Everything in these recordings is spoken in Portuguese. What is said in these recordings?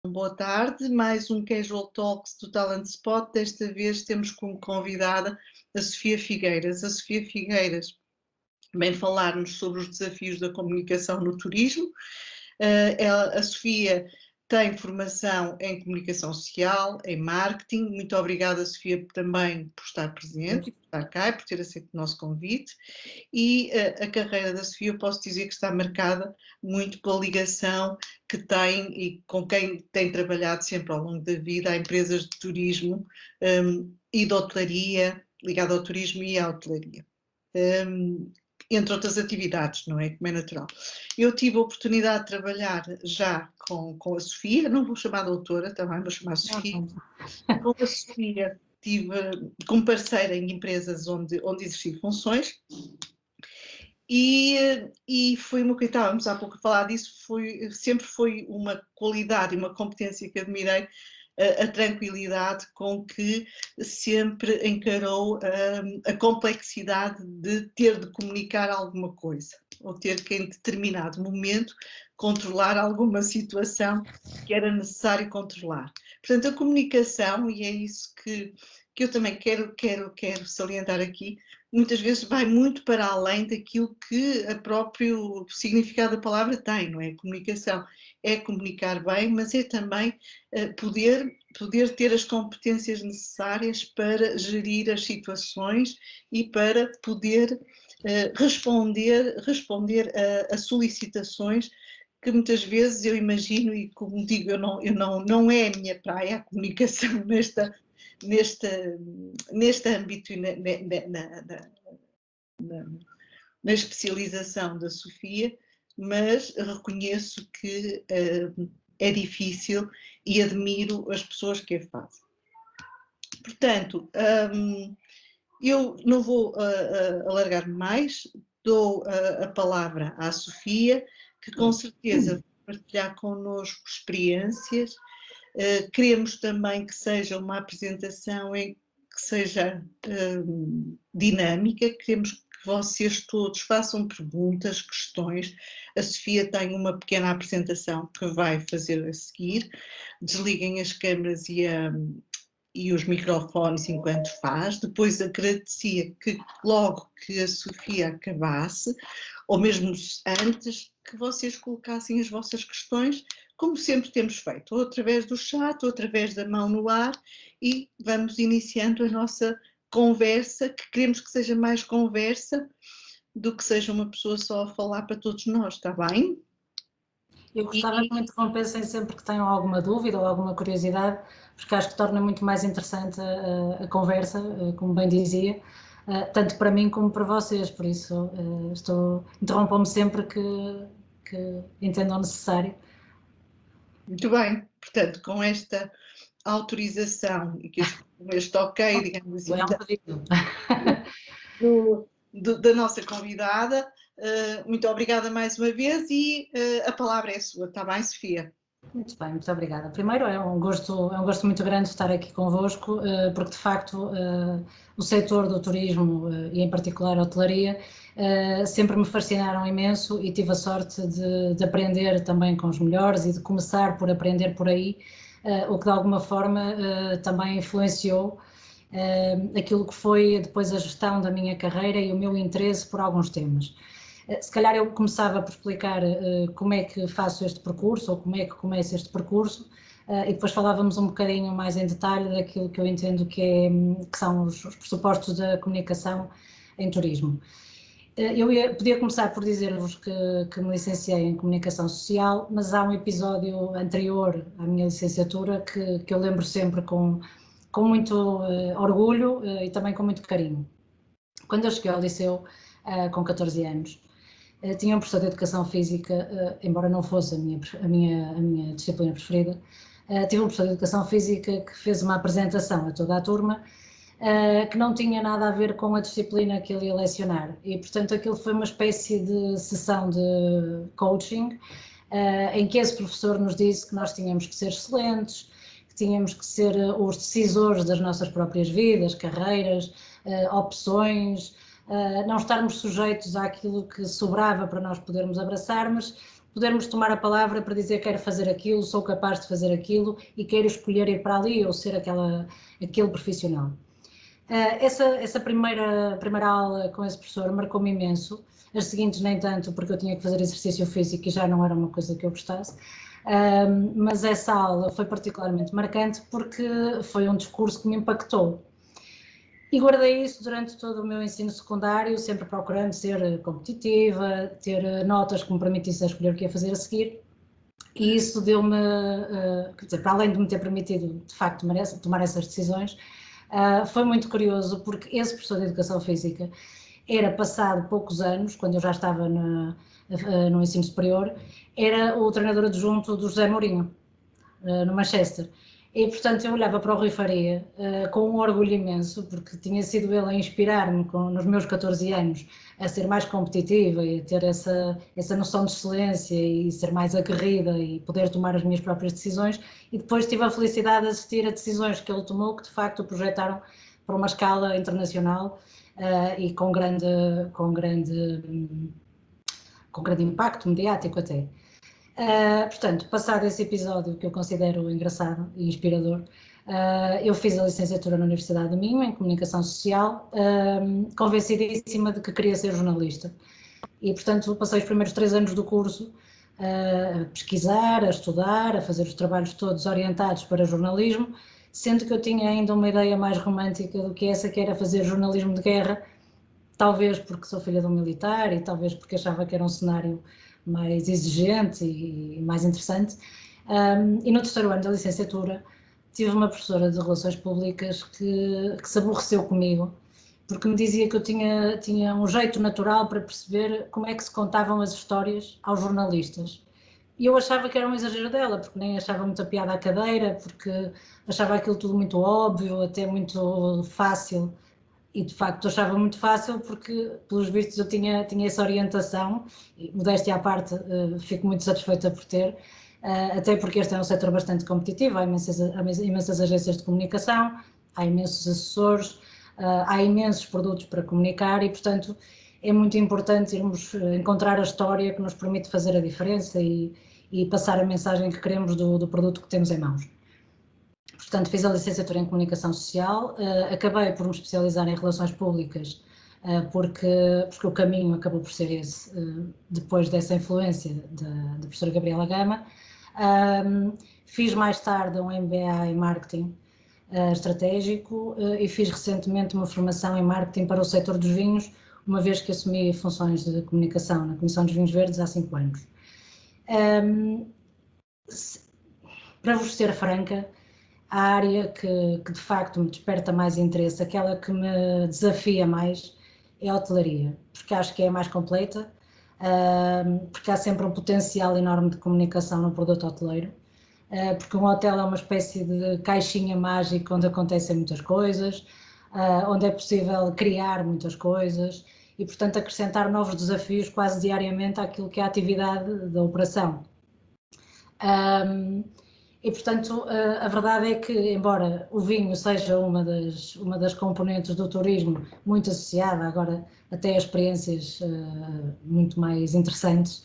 Boa tarde, mais um Casual Talks do Talent Spot. Desta vez temos como convidada a Sofia Figueiras. A Sofia Figueiras vem falar-nos sobre os desafios da comunicação no turismo. A Sofia tem formação em comunicação social, em marketing. Muito obrigada, Sofia, também por estar presente, por estar cá e por ter aceito o nosso convite. E a carreira da Sofia, eu posso dizer que está marcada muito pela ligação que tem e com quem tem trabalhado sempre ao longo da vida, a empresas de turismo e de hotelaria, ligada ao turismo e à hotelaria. Entre outras atividades, não é? Como é natural. Eu tive a oportunidade de trabalhar já com a Sofia, não vou chamar doutora, também vou chamar Sofia. Com a Sofia tive como parceira em empresas onde exerci funções e foi uma coisa, estávamos há pouco a falar disso, sempre foi uma qualidade e uma competência que admirei, a tranquilidade com que sempre encarou a complexidade de ter de comunicar alguma coisa, ou ter que em determinado momento controlar alguma situação que era necessário controlar. Portanto, a comunicação, e é isso que eu também quero salientar aqui, muitas vezes vai muito para além daquilo que o próprio significado da palavra tem, não é? A comunicação é comunicar bem, mas é também poder ter as competências necessárias para gerir as situações e para poder responder a solicitações que muitas vezes eu imagino, e como digo, não é a minha praia, a comunicação neste âmbito e na especialização da Sofia, mas reconheço que é difícil e admiro as pessoas que a fazem. Portanto, eu não vou alargar mais, dou a palavra à Sofia, que com certeza vai partilhar connosco experiências. Queremos também que seja uma apresentação que seja dinâmica, queremos que vocês todos façam perguntas, questões. A Sofia tem uma pequena apresentação que vai fazer a seguir. Desliguem as câmaras e os microfones enquanto faz. Depois agradecia que logo que a Sofia acabasse, ou mesmo antes, que vocês colocassem as vossas questões, como sempre temos feito, ou através do chat, ou através da mão no ar, e vamos iniciando a nossa conversa, que queremos que seja mais conversa do que seja uma pessoa só a falar para todos nós, está bem? Eu gostava que me interrompessem sempre que tenham alguma dúvida ou alguma curiosidade, porque acho que torna muito mais interessante a conversa, como bem dizia, tanto para mim como para vocês, por isso interrompam-me sempre que entendam necessário. Muito bem, portanto, com esta autorização e que este ok, digamos assim, É um pedido. da nossa convidada, muito obrigada mais uma vez e a palavra é sua, está bem, Sofia? Muito bem, muito obrigada. Primeiro, é um gosto muito grande estar aqui convosco, porque de facto o setor do turismo e em particular a hotelaria sempre me fascinaram imenso e tive a sorte de aprender também com os melhores e de começar por aprender por aí, o que de alguma forma também influenciou aquilo que foi depois a gestão da minha carreira e o meu interesse por alguns temas. Se calhar eu começava por explicar como é que faço este percurso ou como é que começo este percurso e depois falávamos um bocadinho mais em detalhe daquilo que eu entendo que são os pressupostos da comunicação em turismo. Podia começar por dizer-vos que me licenciei em Comunicação Social, mas há um episódio anterior à minha licenciatura que eu lembro sempre com muito orgulho e também com muito carinho. Quando eu cheguei ao liceu, com 14 anos, tinha um professor de Educação Física, embora não fosse a minha disciplina preferida, tive um professor de Educação Física que fez uma apresentação a toda a turma que não tinha nada a ver com a disciplina que ele ia lecionar e, portanto, aquilo foi uma espécie de sessão de coaching em que esse professor nos disse que nós tínhamos que ser excelentes, que tínhamos que ser os decisores das nossas próprias vidas, carreiras, opções, não estarmos sujeitos àquilo que sobrava para nós podermos abraçar, mas podermos tomar a palavra para dizer quero fazer aquilo, sou capaz de fazer aquilo e quero escolher ir para ali ou ser aquele profissional. Essa primeira aula com esse professor marcou-me imenso, as seguintes nem tanto, porque eu tinha que fazer exercício físico e já não era uma coisa que eu gostasse, mas essa aula foi particularmente marcante porque foi um discurso que me impactou. E guardei isso durante todo o meu ensino secundário, sempre procurando ser competitiva, ter notas que me permitissem escolher o que ia fazer a seguir. E isso deu-me, quer dizer, para além de me ter permitido, de facto, tomar essas decisões, foi muito curioso, porque esse professor de Educação Física era, passado poucos anos, quando eu já estava no ensino superior, era o treinador adjunto do José Mourinho, no Manchester. E, portanto, eu olhava para o Rui Faria com um orgulho imenso, porque tinha sido ele a inspirar-me nos meus 14 anos a ser mais competitiva e a ter essa noção de excelência e ser mais aguerrida e poder tomar as minhas próprias decisões. E depois tive a felicidade de assistir a decisões que ele tomou que, de facto, o projetaram para uma escala internacional e com grande impacto mediático até. Portanto, passado esse episódio que eu considero engraçado e inspirador, eu fiz a licenciatura na Universidade do Minho, em Comunicação Social, convencidíssima de que queria ser jornalista. E, portanto, passei os primeiros 3 anos do curso a pesquisar, a estudar, a fazer os trabalhos todos orientados para jornalismo, sendo que eu tinha ainda uma ideia mais romântica do que essa, que era fazer jornalismo de guerra, talvez porque sou filha de um militar e talvez porque achava que era um cenário mais exigente e mais interessante. E no terceiro ano da licenciatura tive uma professora de Relações Públicas que se aborreceu comigo, porque me dizia que eu tinha um jeito natural para perceber como é que se contavam as histórias aos jornalistas. E eu achava que era um exagero dela, porque nem achava muita piada à cadeira, porque achava aquilo tudo muito óbvio, até muito fácil. E de facto achava muito fácil porque, pelos vistos, eu tinha essa orientação, e modéstia à parte, fico muito satisfeita por ter, até porque este é um setor bastante competitivo, há imensas agências de comunicação, há imensos assessores, há imensos produtos para comunicar e, portanto, é muito importante irmos encontrar a história que nos permite fazer a diferença e passar a mensagem que queremos do produto que temos em mãos. Portanto, fiz a licenciatura em Comunicação Social, acabei por me especializar em Relações Públicas, porque o caminho acabou por ser esse, depois dessa influência da professora Gabriela Gama. Fiz mais tarde um MBA em Marketing Estratégico e fiz recentemente uma formação em Marketing para o setor dos vinhos, uma vez que assumi funções de comunicação na Comissão dos Vinhos Verdes há 5 anos. Para vos ser franca, a área que de facto me desperta mais interesse, aquela que me desafia mais, é a hotelaria, porque acho que é a mais completa, porque há sempre um potencial enorme de comunicação no produto hoteleiro, porque um hotel é uma espécie de caixinha mágica onde acontecem muitas coisas, onde é possível criar muitas coisas e, portanto, acrescentar novos desafios quase diariamente àquilo que é a atividade da operação. E, portanto, a verdade é que, embora o vinho seja uma das componentes do turismo muito associada agora até a experiências muito mais interessantes,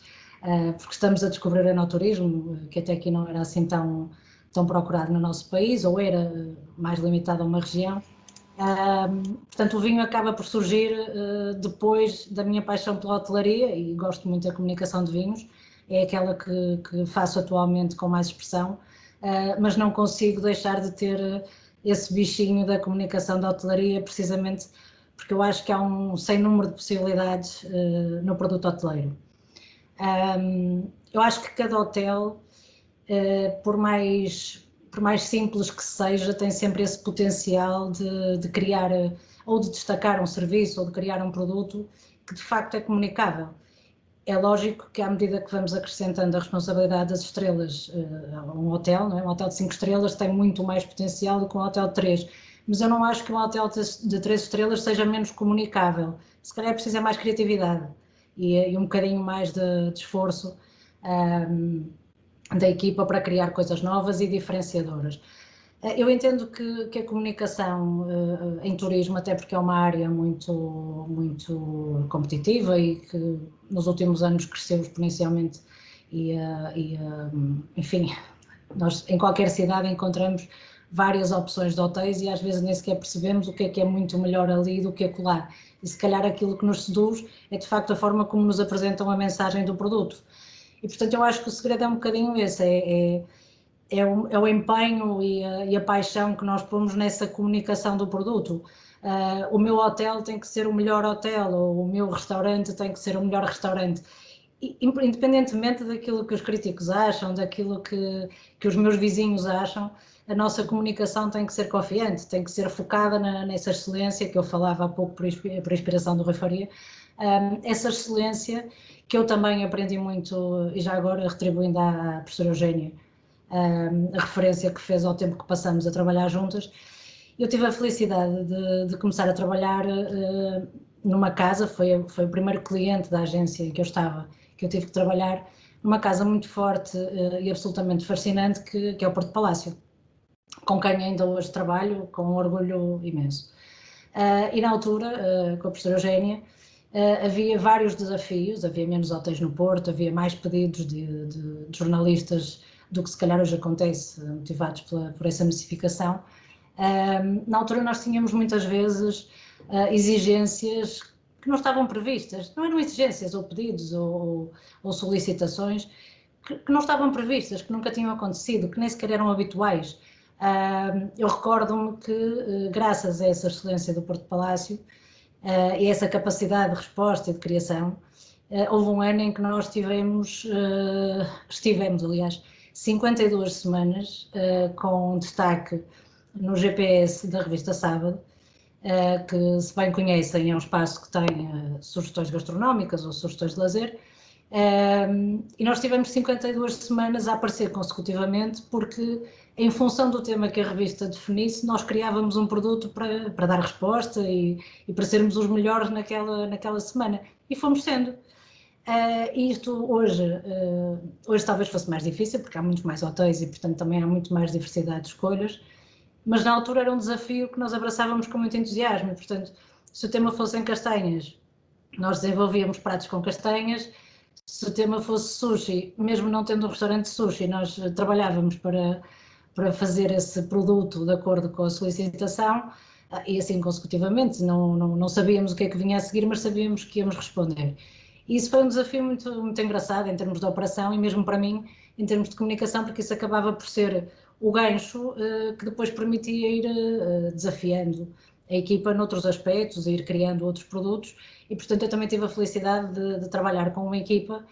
porque estamos a descobrir o enoturismo, que até aqui não era assim tão procurado no nosso país, ou era mais limitado a uma região. Portanto, o vinho acaba por surgir depois da minha paixão pela hotelaria, e gosto muito da comunicação de vinhos, é aquela que faço atualmente com mais expressão, mas não consigo deixar de ter esse bichinho da comunicação da hotelaria, precisamente porque eu acho que há um sem número de possibilidades no produto hoteleiro. Eu acho que cada hotel, por mais simples que seja, tem sempre esse potencial de criar ou de destacar um serviço ou de criar um produto que de facto é comunicável. É lógico que à medida que vamos acrescentando a responsabilidade das estrelas a um hotel, não é? Um hotel de 5 estrelas tem muito mais potencial do que um hotel de 3, mas eu não acho que um hotel de 3 estrelas seja menos comunicável. Se calhar precisa mais criatividade e um bocadinho mais de esforço da equipa para criar coisas novas e diferenciadoras. Eu entendo que a comunicação em turismo, até porque é uma área muito competitiva e que nos últimos anos cresceu exponencialmente enfim, nós em qualquer cidade encontramos várias opções de hotéis e às vezes nem sequer percebemos o que é muito melhor ali do que acolá. E se calhar aquilo que nos seduz é de facto a forma como nos apresentam a mensagem do produto. E portanto eu acho que o segredo é um bocadinho esse, é o empenho e a paixão que nós pomos nessa comunicação do produto. O meu hotel tem que ser o melhor hotel, ou o meu restaurante tem que ser o melhor restaurante. Independentemente daquilo que os críticos acham, daquilo que os meus vizinhos acham, a nossa comunicação tem que ser confiante, tem que ser focada nessa excelência que eu falava há pouco por inspiração do Rui Faria, essa excelência que eu também aprendi muito, e já agora retribuindo à professora Eugénia, a referência que fez ao tempo que passamos a trabalhar juntas. Eu tive a felicidade de começar a trabalhar numa casa, foi o primeiro cliente da agência em que eu estava, que eu tive que trabalhar numa casa muito forte e absolutamente fascinante, que é o Porto Palácio, com quem ainda hoje trabalho com um orgulho imenso. E na altura, com a professora Eugénia, havia vários desafios, havia menos hotéis no Porto, havia mais pedidos de jornalistas do que se calhar hoje acontece, motivados por essa massificação. Na altura nós tínhamos muitas vezes exigências que não estavam previstas, não eram exigências ou pedidos ou solicitações que não estavam previstas, que nunca tinham acontecido, que nem sequer eram habituais. Eu recordo-me que, graças a essa excelência do Porto Palácio e essa capacidade de resposta e de criação, houve um ano em que nós estivemos, aliás, 52 semanas com destaque no GPS da revista Sábado, que, se bem conhecem, é um espaço que tem sugestões gastronómicas ou sugestões de lazer, e nós tivemos 52 semanas a aparecer consecutivamente porque, em função do tema que a revista definisse, nós criávamos um produto para dar resposta e para sermos os melhores naquela semana, e fomos sendo. Isto hoje talvez fosse mais difícil, porque há muitos mais hotéis e, portanto, também há muito mais diversidade de escolhas, mas na altura era um desafio que nós abraçávamos com muito entusiasmo. Portanto, se o tema fosse em castanhas, nós desenvolvíamos pratos com castanhas. Se o tema fosse sushi, mesmo não tendo um restaurante de sushi, nós trabalhávamos para fazer esse produto de acordo com a solicitação, e assim consecutivamente. Não sabíamos o que é que vinha a seguir, mas sabíamos que íamos responder. E isso foi um desafio muito, muito engraçado em termos de operação e mesmo para mim em termos de comunicação, porque isso acabava por ser o gancho que depois permitia ir desafiando a equipa noutros aspectos, ir criando outros produtos, e portanto eu também tive a felicidade de trabalhar com uma equipa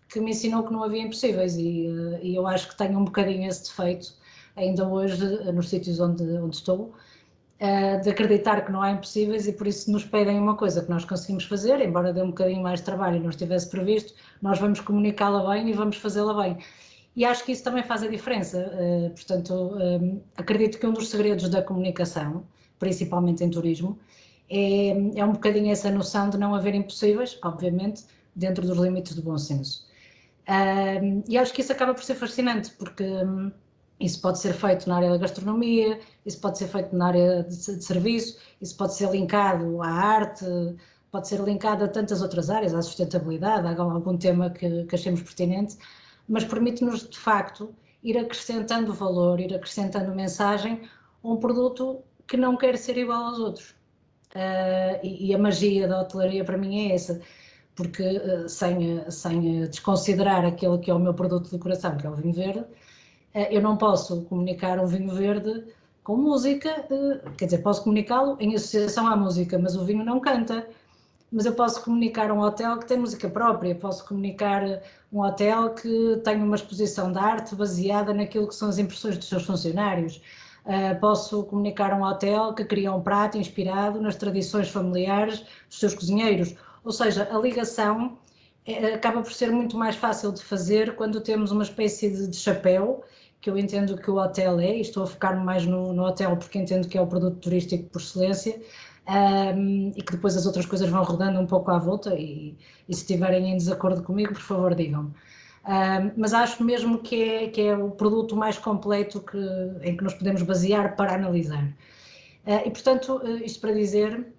que me ensinou que não havia impossíveis, e eu acho que tenho um bocadinho esse defeito ainda hoje nos sítios onde estou, de acreditar que não há impossíveis, e por isso se nos pedem uma coisa que nós conseguimos fazer, embora dê um bocadinho mais de trabalho e não estivesse previsto, nós vamos comunicá-la bem e vamos fazê-la bem. E acho que isso também faz a diferença. Portanto, acredito que um dos segredos da comunicação, principalmente em turismo, é um bocadinho essa noção de não haver impossíveis, obviamente, dentro dos limites do bom senso. E acho que isso acaba por ser fascinante, porque isso pode ser feito na área da gastronomia, isso pode ser feito na área de serviço, isso pode ser linkado à arte, pode ser linkado a tantas outras áreas, à sustentabilidade, a algum tema que achemos pertinente, mas permite-nos, de facto, ir acrescentando valor, ir acrescentando mensagem a um produto que não quer ser igual aos outros. E a magia da hotelaria para mim é essa, porque sem desconsiderar aquele que é o meu produto de coração, que é o vinho verde, eu não posso comunicar um vinho verde com música, quer dizer, posso comunicá-lo em associação à música, mas o vinho não canta. Mas eu posso comunicar um hotel que tem música própria, posso comunicar um hotel que tem uma exposição de arte baseada naquilo que são as impressões dos seus funcionários. Posso comunicar um hotel que cria um prato inspirado nas tradições familiares dos seus cozinheiros. Ou seja, a ligação acaba por ser muito mais fácil de fazer quando temos uma espécie de chapéu, que eu entendo que o hotel é, e estou a focar-me mais no hotel porque entendo que é o produto turístico por excelência, e que depois as outras coisas vão rodando um pouco à volta, e se estiverem em desacordo comigo, por favor digam. Mas acho mesmo que é o produto mais completo em que nos podemos basear para analisar. E portanto, isto para dizer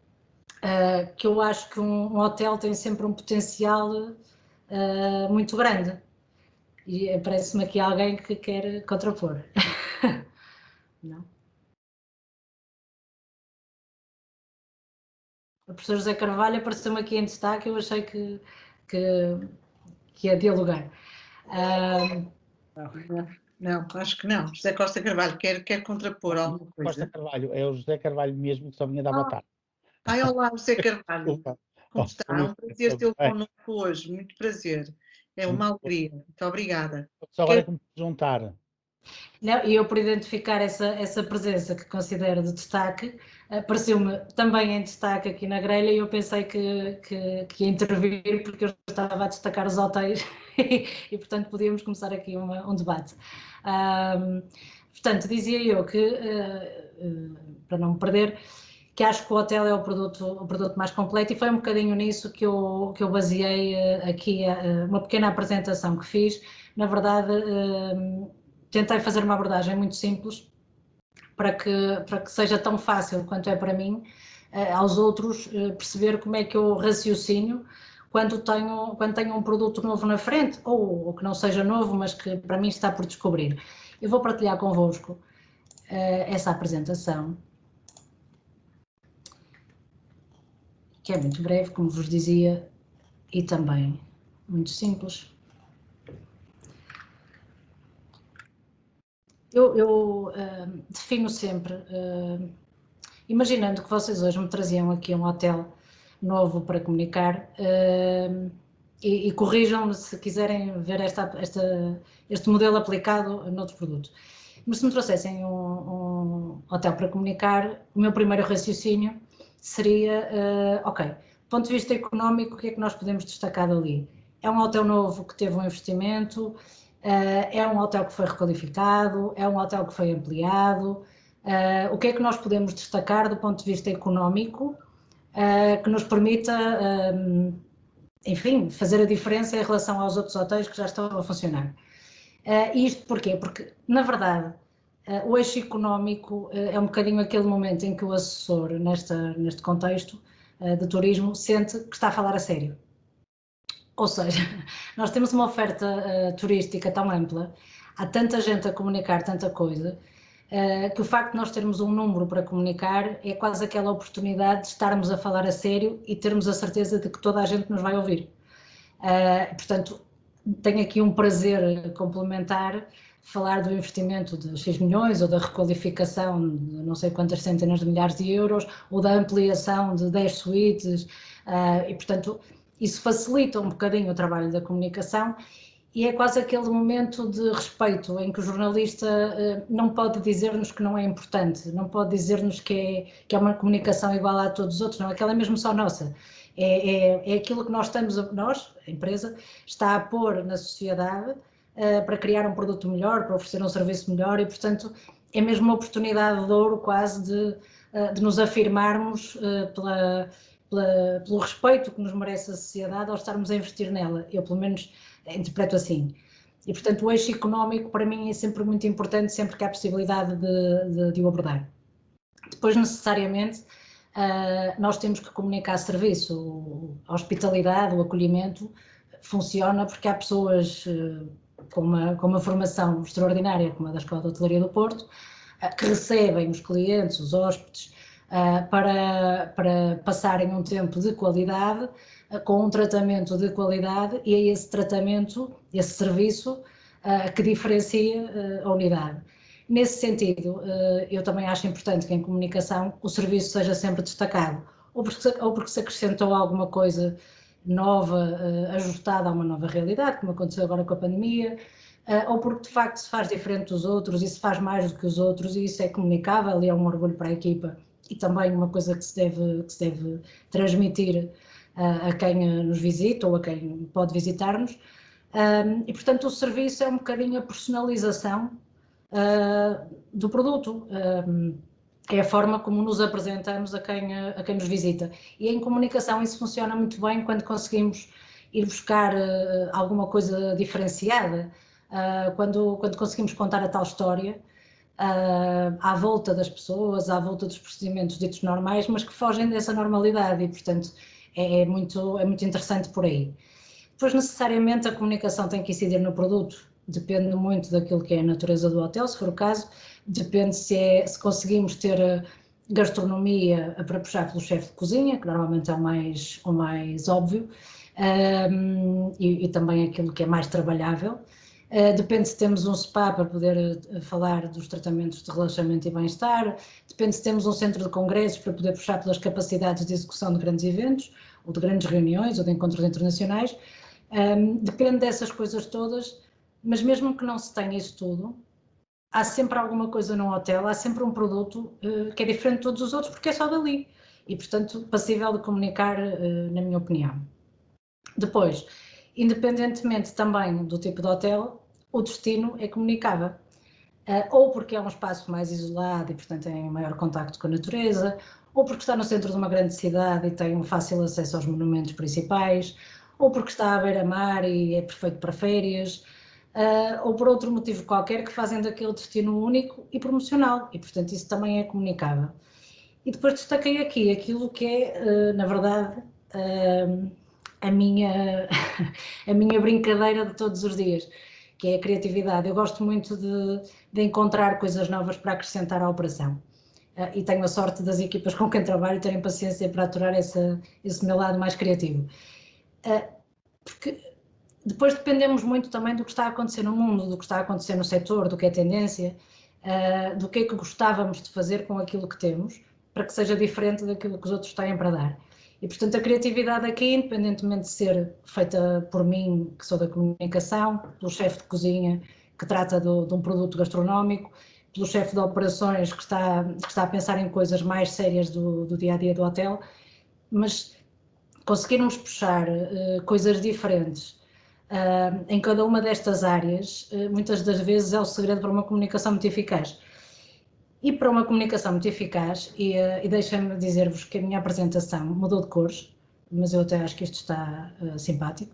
que eu acho que um hotel tem sempre um potencial muito grande. E parece-me aqui alguém que quer contrapor. Não? O professor José Carvalho apareceu-me aqui em destaque, eu achei que ia dialogar. Não, acho que não. José Costa Carvalho quer contrapor alguma coisa. Costa Carvalho, é o José Carvalho mesmo que só vinha dar boa tarde. Ai, olá, José Carvalho. Como está? É um prazer tê-lo connosco hoje, muito prazer. É uma alegria. Muito obrigada. Só agora é que me juntar. Não, e eu, por identificar essa presença que considero de destaque, pareceu-me também em destaque aqui na grelha e eu pensei que ia intervir porque eu estava a destacar os hotéis e portanto, podíamos começar aqui um debate. Portanto, dizia eu que, para não me perder, que acho que o hotel é o produto mais completo e foi um bocadinho nisso que eu baseei aqui uma pequena apresentação que fiz. Na verdade, tentei fazer uma abordagem muito simples para que seja tão fácil quanto é para mim aos outros perceber como é que eu raciocínio quando tenho um produto novo na frente ou que não seja novo, mas que para mim está por descobrir. Eu vou partilhar convosco essa apresentação, que é muito breve, como vos dizia, e também muito simples. Eu defino sempre, imaginando que vocês hoje me traziam aqui um hotel novo para comunicar, e corrijam-me se quiserem ver este modelo aplicado noutro produto. Mas se me trouxessem um hotel para comunicar, o meu primeiro raciocínio seria, ok, do ponto de vista económico, o que é que nós podemos destacar dali? É um hotel novo que teve um investimento, é um hotel que foi requalificado, é um hotel que foi ampliado, o que é que nós podemos destacar do ponto de vista económico que nos permita, enfim, fazer a diferença em relação aos outros hotéis que já estão a funcionar. Isto porquê? Porque, na verdade, o eixo económico é um bocadinho aquele momento em que o assessor, neste contexto de turismo, sente que está a falar a sério. Ou seja, nós temos uma oferta turística tão ampla, há tanta gente a comunicar tanta coisa, que o facto de nós termos um número para comunicar é quase aquela oportunidade de estarmos a falar a sério e termos a certeza de que toda a gente nos vai ouvir. Portanto, tenho aqui um prazer complementar falar do investimento de X milhões ou da requalificação de não sei quantas centenas de milhares de euros ou da ampliação de 10 suítes e, portanto, isso facilita um bocadinho o trabalho da comunicação e é quase aquele momento de respeito em que o jornalista não pode dizer-nos que não é importante, não pode dizer-nos que é uma comunicação igual a todos os outros, não, aquela é mesmo só nossa. É aquilo que nós, a empresa, está a pôr na sociedade para criar um produto melhor, para oferecer um serviço melhor e, portanto, é mesmo uma oportunidade de ouro quase de nos afirmarmos pelo respeito que nos merece a sociedade ao estarmos a investir nela. Eu, pelo menos, interpreto assim. E, portanto, o eixo económico para mim é sempre muito importante, sempre que há possibilidade de o abordar. Depois, necessariamente, nós temos que comunicar serviço, a hospitalidade, o acolhimento funciona porque há pessoas com uma formação extraordinária, como a da Escola de Hotelaria do Porto, que recebem os clientes, os hóspedes, para passarem um tempo de qualidade, com um tratamento de qualidade e é esse tratamento, esse serviço que diferencia a unidade. Nesse sentido, eu também acho importante que em comunicação o serviço seja sempre destacado, ou porque se acrescentou alguma coisa nova, ajustada a uma nova realidade, como aconteceu agora com a pandemia, ou porque de facto se faz diferente dos outros e se faz mais do que os outros e isso é comunicável e é um orgulho para a equipa e também uma coisa que se deve transmitir a quem nos visita ou a quem pode visitar-nos. E portanto o serviço é um bocadinho a personalização do produto, é a forma como nos apresentamos a quem nos visita. E em comunicação isso funciona muito bem quando conseguimos ir buscar alguma coisa diferenciada, quando conseguimos contar a tal história à volta das pessoas, à volta dos procedimentos ditos normais, mas que fogem dessa normalidade e, portanto, é muito interessante por aí. Depois, necessariamente, a comunicação tem que incidir no produto. depende muito daquilo que é a natureza do hotel, se for o caso, depende se conseguimos ter gastronomia para puxar pelo chefe de cozinha, que normalmente é o mais óbvio, e também aquilo que é mais trabalhável. Depende se temos um spa para poder falar dos tratamentos de relaxamento e bem-estar, depende se temos um centro de congressos para poder puxar pelas capacidades de execução de grandes eventos, ou de grandes reuniões, ou de encontros internacionais. Depende dessas coisas todas, mas mesmo que não se tenha isso tudo, há sempre alguma coisa num hotel, há sempre um produto que é diferente de todos os outros, porque é só dali, e portanto passível de comunicar, na minha opinião. Depois, independentemente também do tipo de hotel, o destino é comunicável. Ou porque é um espaço mais isolado e, portanto, tem maior contacto com a natureza, ou porque está no centro de uma grande cidade e tem um fácil acesso aos monumentos principais, ou porque está à beira-mar e é perfeito para férias, ou por outro motivo qualquer que fazem daquele destino único e promocional, e, portanto, isso também é comunicável. E depois destaquei aqui aquilo que é, na verdade, a minha brincadeira de todos os dias, que é a criatividade. Eu gosto muito de encontrar coisas novas para acrescentar à operação. E tenho a sorte das equipas com quem trabalho terem paciência para aturar esse meu lado mais criativo. Porque depois dependemos muito também do que está a acontecer no mundo, do que está a acontecer no setor, do que é tendência, do que é que gostávamos de fazer com aquilo que temos, para que seja diferente daquilo que os outros têm para dar. E, portanto, a criatividade aqui, independentemente de ser feita por mim, que sou da comunicação, pelo chefe de cozinha, que trata de um produto gastronómico, pelo chefe de operações, que está a pensar em coisas mais sérias do dia-a-dia do hotel, mas conseguirmos puxar coisas diferentes em cada uma destas áreas, muitas das vezes é o segredo para uma comunicação muito eficaz. E para uma comunicação muito eficaz, e deixem-me dizer-vos que a minha apresentação mudou de cores, mas eu até acho que isto está simpático,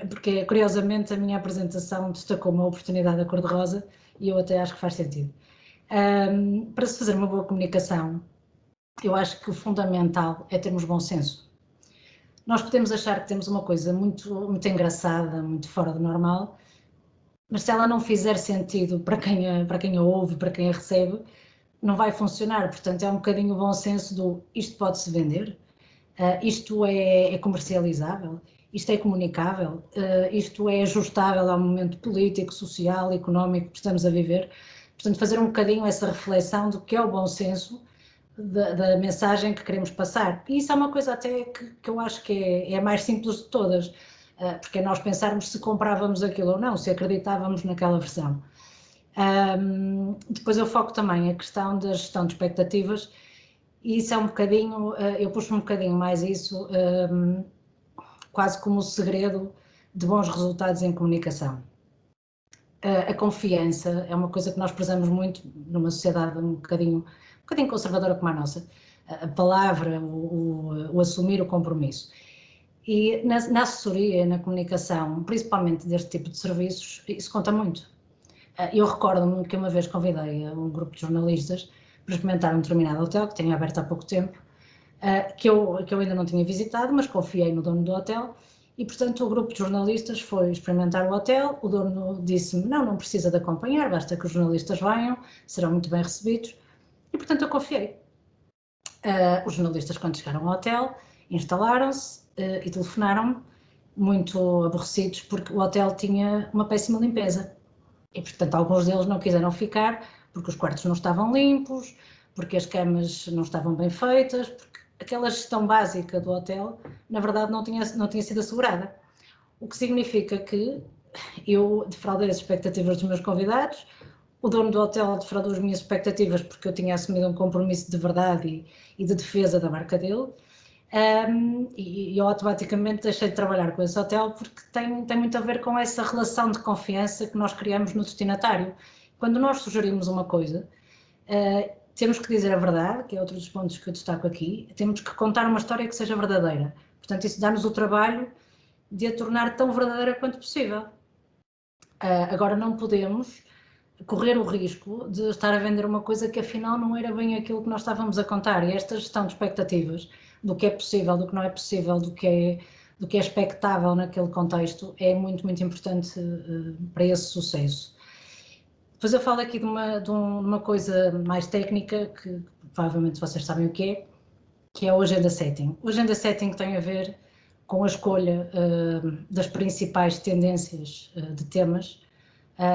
porque curiosamente a minha apresentação destacou uma oportunidade da cor-de-rosa e eu até acho que faz sentido. Para se fazer uma boa comunicação, eu acho que o fundamental é termos bom senso. Nós podemos achar que temos uma coisa muito, muito engraçada, muito fora do normal, mas se ela não fizer sentido para quem a ouve, para quem a recebe, não vai funcionar. Portanto, é um bocadinho o bom senso do isto pode-se vender, isto é comercializável, isto é comunicável, isto é ajustável ao momento político, social, económico que estamos a viver. Portanto, fazer um bocadinho essa reflexão do que é o bom senso da mensagem que queremos passar. E isso é uma coisa até que eu acho que é a mais simples de todas, porque é nós pensarmos se comprávamos aquilo ou não, se acreditávamos naquela versão. Depois eu foco também a questão da gestão de expectativas, e isso é um bocadinho, eu puxo um bocadinho mais isso, quase como o segredo de bons resultados em comunicação. A confiança é uma coisa que nós prezamos muito numa sociedade um bocadinho conservadora como a nossa. A palavra, o assumir o compromisso. E na assessoria, na comunicação, principalmente deste tipo de serviços, isso conta muito. Eu recordo-me que uma vez convidei um grupo de jornalistas para experimentar um determinado hotel que tinha aberto há pouco tempo, que eu ainda não tinha visitado, mas confiei no dono do hotel. E, portanto, o grupo de jornalistas foi experimentar o hotel, o dono disse-me, não precisa de acompanhar, basta que os jornalistas venham, serão muito bem recebidos, e, portanto, eu confiei. Os jornalistas, quando chegaram ao hotel, instalaram-se e telefonaram-me, muito aborrecidos, porque o hotel tinha uma péssima limpeza. E, portanto, alguns deles não quiseram ficar, porque os quartos não estavam limpos, porque as camas não estavam bem feitas, porque aquela gestão básica do hotel, na verdade, não tinha sido assegurada. O que significa que eu defraudei as expectativas dos meus convidados, o dono do hotel defraudou as minhas expectativas porque eu tinha assumido um compromisso de verdade e de defesa da marca dele, e eu automaticamente deixei de trabalhar com esse hotel porque tem muito a ver com essa relação de confiança que nós criamos no destinatário. Quando nós sugerimos uma coisa, temos que dizer a verdade, que é outro dos pontos que eu destaco aqui, temos que contar uma história que seja verdadeira. Portanto, isso dá-nos o trabalho de a tornar tão verdadeira quanto possível. Agora, não podemos correr o risco de estar a vender uma coisa que afinal não era bem aquilo que nós estávamos a contar, e esta gestão de expectativas, do que é possível, do que não é possível, do que do que é expectável naquele contexto, é muito, muito importante para esse sucesso. Depois eu falo aqui de uma coisa mais técnica, que provavelmente vocês sabem o que é o agenda setting. O agenda setting tem a ver com a escolha das principais tendências de temas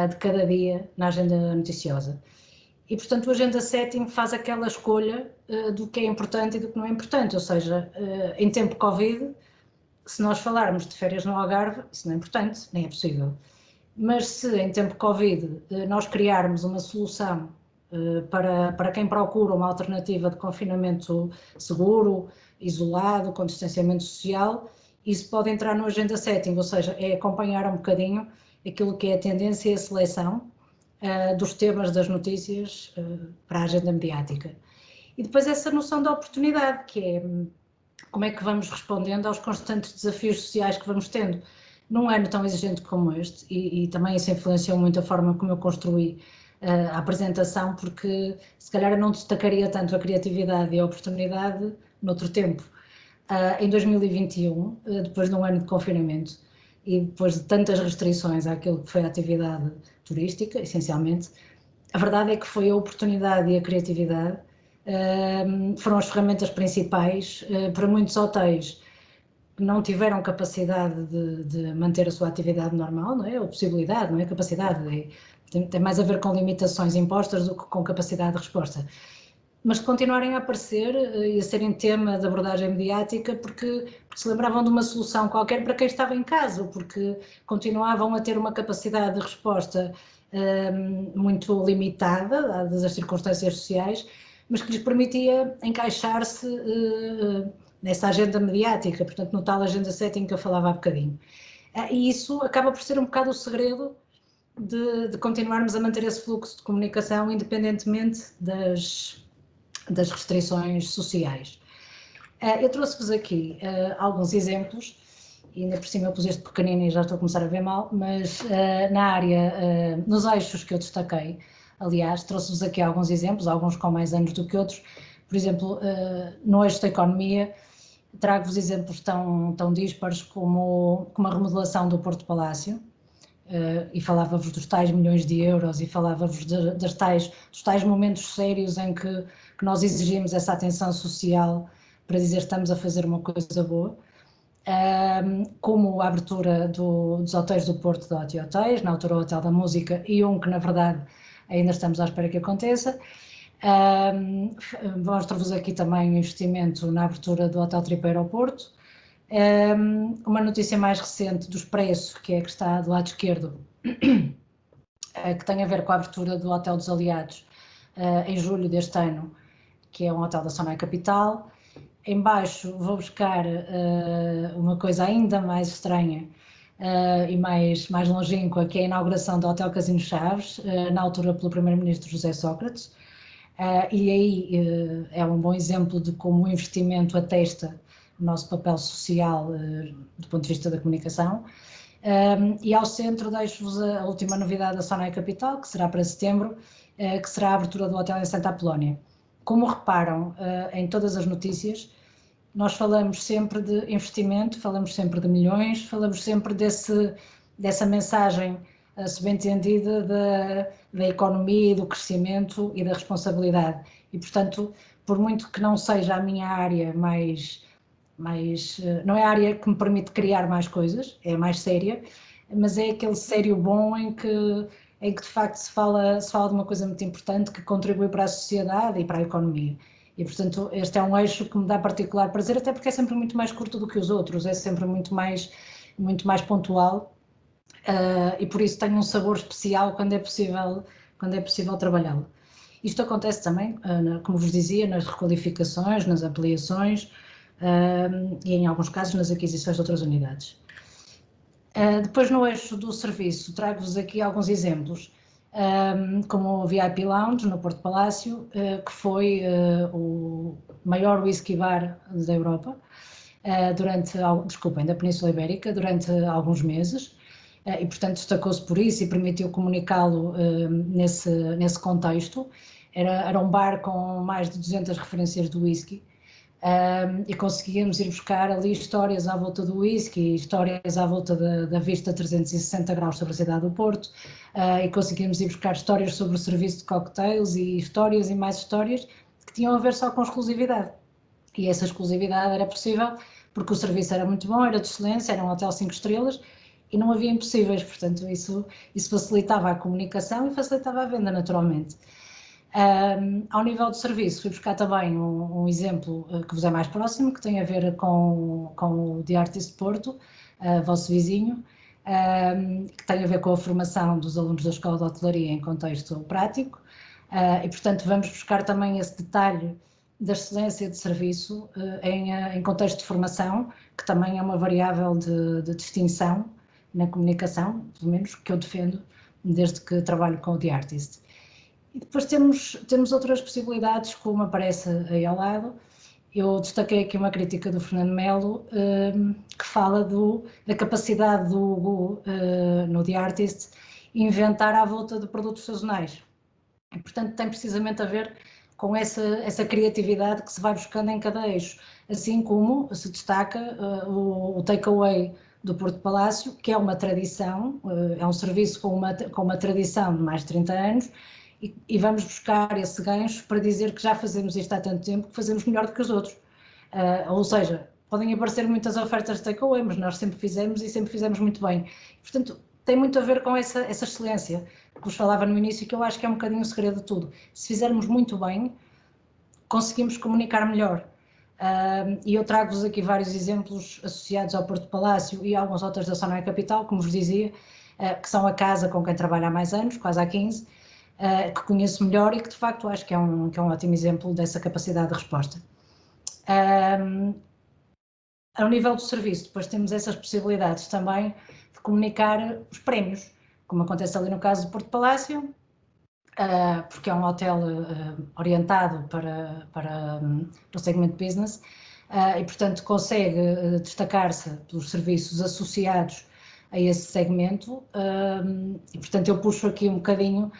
de cada dia na agenda noticiosa. E, portanto, o agenda setting faz aquela escolha do que é importante e do que não é importante, ou seja, em tempo Covid, se nós falarmos de férias no Algarve, isso não é importante, nem é possível. Mas se em tempo Covid nós criarmos uma solução para quem procura uma alternativa de confinamento seguro, isolado, com distanciamento social, isso pode entrar no agenda setting, ou seja, é acompanhar um bocadinho aquilo que é a tendência e a seleção dos temas das notícias para a agenda mediática. E depois essa noção de oportunidade, que é como é que vamos respondendo aos constantes desafios sociais que vamos tendo. Num ano tão exigente como este, e também isso influenciou muito a forma como eu construí a apresentação, porque se calhar eu não destacaria tanto a criatividade e a oportunidade noutro tempo. Em 2021, depois de um ano de confinamento e depois de tantas restrições àquilo que foi a atividade turística, essencialmente, a verdade é que foi a oportunidade e a criatividade foram as ferramentas principais para muitos hotéis que não tiveram capacidade de manter a sua atividade normal, não é? Ou possibilidade, não é? Capacidade, tem mais a ver com limitações impostas do que com capacidade de resposta. Mas de continuarem a aparecer e a serem tema de abordagem mediática porque se lembravam de uma solução qualquer para quem estava em casa, ou porque continuavam a ter uma capacidade de resposta muito limitada, dadas as circunstâncias sociais, mas que lhes permitia encaixar-se nessa agenda mediática, portanto no tal agenda setting que eu falava há bocadinho. E isso acaba por ser um bocado o segredo de continuarmos a manter esse fluxo de comunicação independentemente das restrições sociais. Eu trouxe-vos aqui alguns exemplos, e ainda por cima eu pus este pequenino e já estou a começar a ver mal, mas na área, nos eixos que eu destaquei, aliás, trouxe-vos aqui alguns exemplos, alguns com mais anos do que outros. Por exemplo, no eixo da economia, trago-vos exemplos tão dispares como a remodelação do Porto Palácio, e falava-vos dos tais milhões de euros e falava-vos dos tais momentos sérios em que nós exigimos essa atenção social para dizer que estamos a fazer uma coisa boa, como a abertura dos hotéis do Porto de Ótio Hotéis, na altura o Hotel da Música, e um que na verdade ainda estamos à espera que aconteça. Mostro-vos aqui também o investimento na abertura do Hotel Tripeiro ao Porto. Uma notícia mais recente do Expresso, que é que está do lado esquerdo, que tem a ver com a abertura do Hotel dos Aliados em julho deste ano, que é um hotel da Sonai Capital. Em baixo vou buscar uma coisa ainda mais estranha e mais longínqua, que é a inauguração do Hotel Casino Chaves, na altura pelo primeiro-ministro José Sócrates. E aí é um bom exemplo de como o investimento atesta o nosso papel social do ponto de vista da comunicação. E ao centro deixo-vos a última novidade da Sonai Capital, que será para setembro, que será a abertura do hotel em Santa Apolónia. Como reparam em todas as notícias, nós falamos sempre de investimento, falamos sempre de milhões, falamos sempre dessa mensagem subentendida da economia, do crescimento e da responsabilidade. E, portanto, por muito que não seja a minha área não é a área que me permite criar mais coisas, é a mais séria, mas é aquele sério bom em que de facto se fala de uma coisa muito importante que contribui para a sociedade e para a economia. E, portanto, este é um eixo que me dá particular prazer, até porque é sempre muito mais curto do que os outros, é sempre muito mais pontual, e por isso tem um sabor especial quando é possível trabalhá-lo. Isto acontece também, como vos dizia, nas requalificações, nas ampliações, e em alguns casos nas aquisições de outras unidades. Depois no eixo do serviço trago-vos aqui alguns exemplos, como o VIP Lounge no Porto Palácio, que foi o maior whisky bar da Europa, da Península Ibérica, durante alguns meses, e portanto destacou-se por isso e permitiu comunicá-lo nesse contexto. Era um bar com mais de 200 referências de whisky, E conseguíamos ir buscar ali histórias à volta do whisky, histórias à volta da vista 360 graus sobre a cidade do Porto, e conseguíamos ir buscar histórias sobre o serviço de cocktails e histórias e mais histórias que tinham a ver só com exclusividade. E essa exclusividade era possível porque o serviço era muito bom, era de excelência, era um hotel 5 estrelas e não havia impossíveis, portanto isso facilitava a comunicação e facilitava a venda naturalmente. Ao nível do serviço, fui buscar também um exemplo que vos é mais próximo, que tem a ver com o The Artist Porto, vosso vizinho, que tem a ver com a formação dos alunos da Escola de Hotelaria em contexto prático, e portanto vamos buscar também esse detalhe da excelência de serviço em contexto de formação, que também é uma variável de distinção na comunicação, pelo menos que eu defendo desde que trabalho com o The Artist. E depois temos outras possibilidades, como aparece aí ao lado. Eu destaquei aqui uma crítica do Fernando Melo, que fala da capacidade do Hugo, no The Artist, inventar à volta de produtos sazonais. E, portanto, tem precisamente a ver com essa criatividade que se vai buscando em cada eixo, assim como se destaca o takeaway do Porto Palácio, que é uma tradição, é um serviço com uma tradição de mais de 30 anos, e vamos buscar esse gancho para dizer que já fazemos isto há tanto tempo que fazemos melhor do que os outros. Ou seja, podem aparecer muitas ofertas de takeaway, mas nós sempre fizemos e sempre fizemos muito bem. Portanto, tem muito a ver com essa excelência que vos falava no início, que eu acho que é um bocadinho o segredo de tudo. Se fizermos muito bem, conseguimos comunicar melhor. E eu trago-vos aqui vários exemplos associados ao Porto Palácio e a alguns hotéis da Sonae Capital, como vos dizia, que são a casa com quem trabalho há mais anos, quase há 15, que conheço melhor e que de facto acho que é um ótimo exemplo dessa capacidade de resposta. Ao nível do serviço, depois temos essas possibilidades também de comunicar os prémios, como acontece ali no caso do Porto Palácio, porque é um hotel orientado para o segmento business, e portanto consegue destacar-se pelos serviços associados a esse segmento, e portanto eu puxo aqui um bocadinho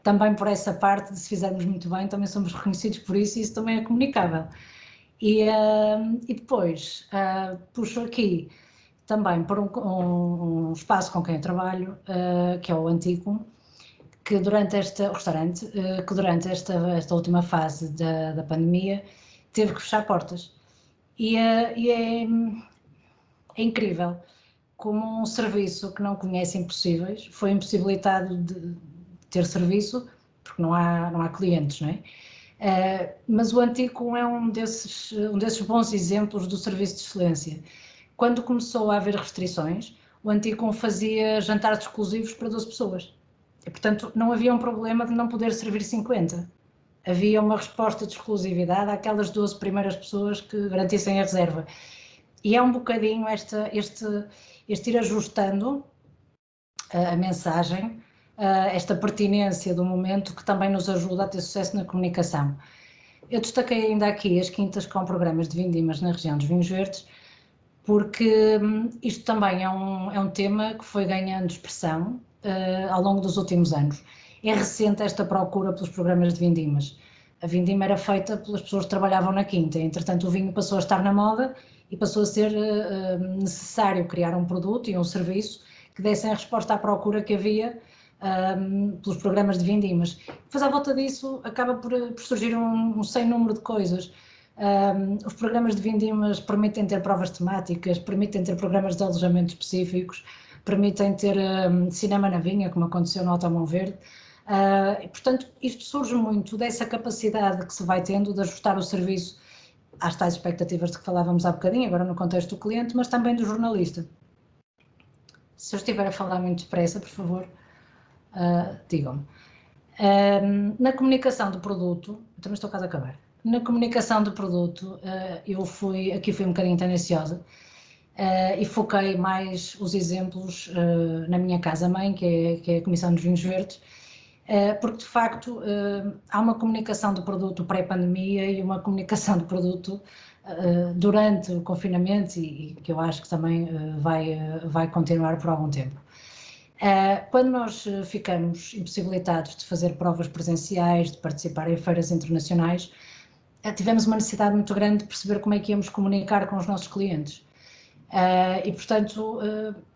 também por essa parte de se fizermos muito bem, também somos reconhecidos por isso e isso também é comunicável. E depois puxo aqui também por um espaço com quem eu trabalho, que é o Antico, que durante esta última fase da pandemia teve que fechar portas. E é incrível como um serviço que não conhece impossíveis foi impossibilitado de ter serviço, porque não há clientes, não é? Mas o Antico é um desses bons exemplos do serviço de excelência. Quando começou a haver restrições, o Antico fazia jantares exclusivos para 12 pessoas. E, portanto, não havia um problema de não poder servir 50. Havia uma resposta de exclusividade àquelas 12 primeiras pessoas que garantissem a reserva. E é um bocadinho este ir ajustando a mensagem, esta pertinência do momento que também nos ajuda a ter sucesso na comunicação. Eu destaquei ainda aqui as quintas com programas de vindimas na região dos vinhos verdes, porque isto também é um tema que foi ganhando expressão ao longo dos últimos anos. É recente esta procura pelos programas de vindimas. A vindima era feita pelas pessoas que trabalhavam na quinta, entretanto o vinho passou a estar na moda e passou a ser necessário criar um produto e um serviço que dessem a resposta à procura que havia pelos programas de vindimas. Depois, à volta disso, acaba por surgir um sem número de coisas. Os programas de vindimas permitem ter provas temáticas, permitem ter programas de alojamento específicos, permitem ter cinema na vinha, como aconteceu no Alto Verde. E, portanto, isto surge muito dessa capacidade que se vai tendo de ajustar o serviço às tais expectativas de que falávamos há bocadinho, agora no contexto do cliente, mas também do jornalista. Se eu estiver a falar muito depressa, por favor, digam-me. Na comunicação do produto, também estou quase a acabar. Na comunicação do produto, eu fui um bocadinho tendenciosa e foquei mais os exemplos na minha casa-mãe, que é a Comissão dos Vinhos Verdes, porque de facto há uma comunicação do produto pré-pandemia e uma comunicação do produto durante o confinamento e que eu acho que também vai continuar por algum tempo. Quando nós ficamos impossibilitados de fazer provas presenciais, de participar em feiras internacionais, tivemos uma necessidade muito grande de perceber como é que íamos comunicar com os nossos clientes. E, portanto,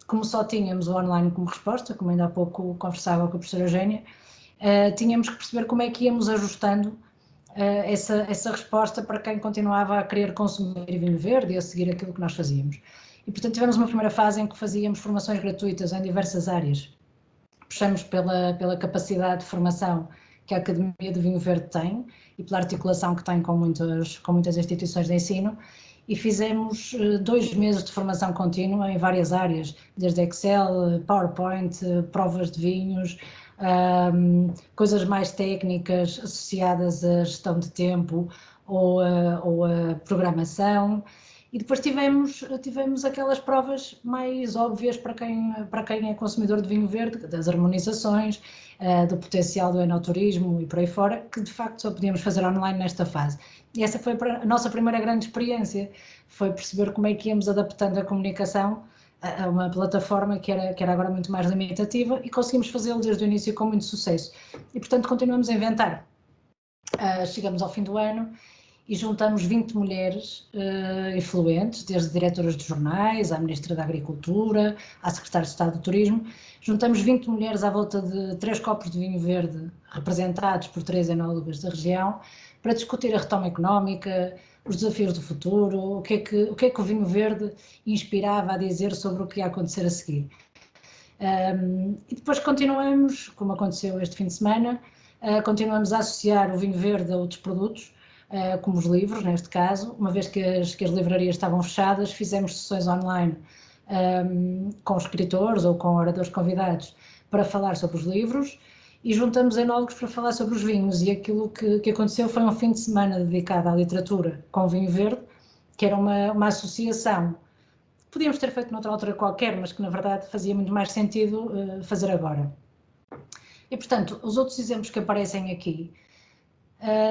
como só tínhamos o online como resposta, como ainda há pouco conversava com a professora Eugénia, tínhamos que perceber como é que íamos ajustando essa resposta para quem continuava a querer consumir vinho verde e a seguir aquilo que nós fazíamos. E, portanto, tivemos uma primeira fase em que fazíamos formações gratuitas em diversas áreas. Puxamos pela capacidade de formação que a Academia de Vinho Verde tem e pela articulação que tem com muitas instituições de ensino, e fizemos 2 meses de formação contínua em várias áreas, desde Excel, PowerPoint, provas de vinhos, coisas mais técnicas associadas à gestão de tempo ou a programação. E depois tivemos aquelas provas mais óbvias para quem é consumidor de vinho verde, das harmonizações, do potencial do enoturismo e por aí fora, que de facto só podíamos fazer online nesta fase. E essa foi a nossa primeira grande experiência, foi perceber como é que íamos adaptando a comunicação a uma plataforma que era agora muito mais limitativa, e conseguimos fazê-lo desde o início com muito sucesso. E portanto continuamos a inventar. Chegamos ao fim do ano e juntamos 20 mulheres influentes, desde diretoras de jornais, à Ministra da Agricultura, à Secretária de Estado do Turismo. Juntamos 20 mulheres à volta de 3 copos de vinho verde, representados por 3 enólogas da região, para discutir a retoma económica, os desafios do futuro, o que é que o vinho verde inspirava a dizer sobre o que ia acontecer a seguir. E depois continuamos, como aconteceu este fim de semana, continuamos a associar o vinho verde a outros produtos, como os livros, neste caso, uma vez que as livrarias estavam fechadas, fizemos sessões online com escritores ou com oradores convidados para falar sobre os livros, e juntamos enólogos para falar sobre os vinhos, e aquilo que aconteceu foi um fim de semana dedicado à literatura com vinho verde, que era uma associação que podíamos ter feito noutra altura qualquer, mas que na verdade fazia muito mais sentido fazer agora. E portanto, os outros exemplos que aparecem aqui